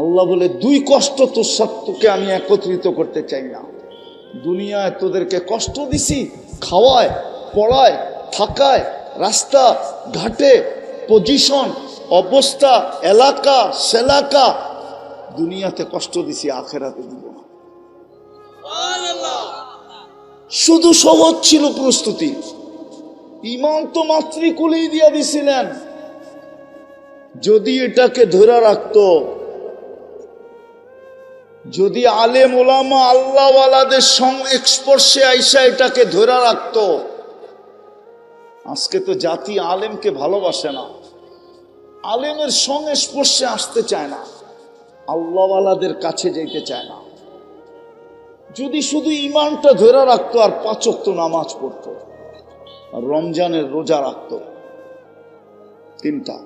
A: আল্লাহ বলে 2 কষ্ট তোর সত্যকে আমি একত্রিত করতে চাই না। দুনিয়ায় তোদেরকে কষ্ট দিছি, খাওয়ায়, পড়ায়, থাকায়, রাস্তা ঘাটে, পজিশন, অবস্থা, এলাকা সেলাকা, দুনিয়াতে কষ্ট দিছি, আখেরাতে দিব না। শুধু সহজ ছিল প্রস্তুতি। ইমান তো মাতৃকুলেই দিয়া দিছিলেন, যদি এটাকে ধরে রাখতো, যদি আলেম ওলামা আল্লাহওয়ালাদের সংস্পর্শে আইসা এটাকে ধরে রাখতো, আজকে তো জাতি আলেমকে ভালোবাসে না, আলেমের সংস্পর্শে আসতে চায় না, আল্লাহওয়ালাদের কাছে যেতে চায় না। যদি শুধু ইমানটা ধরে রাখতো আর 5 ওয়াক্ত নামাজ পড়তো আর রমজানের রোজা রাখতো 3টা,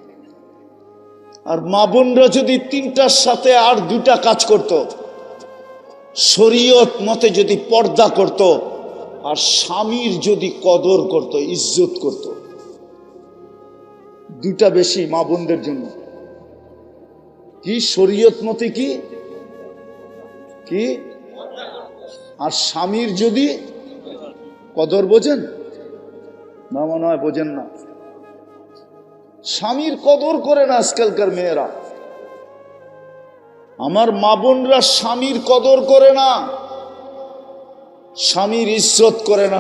A: আর মা বোনরা যদি 3টার সাথে আর 2টা কাজ করত, শরীয়ত মতে যদি পর্দা করত, আর স্বামীর যদি কদর করত, ইজ্জত করত, 2টা বেশি মা বোনদের জন্য। কি শরীয়ত মতে কি কি আর স্বামীর যদি কদর, বোঝেন না? মনে হয় বোঝেন না। স্বামীর কদর করে না আজকালকার মেয়েরা, আমার মা বোনরা স্বামীর কদর করে না, স্বামীর ইজ্জত করে না।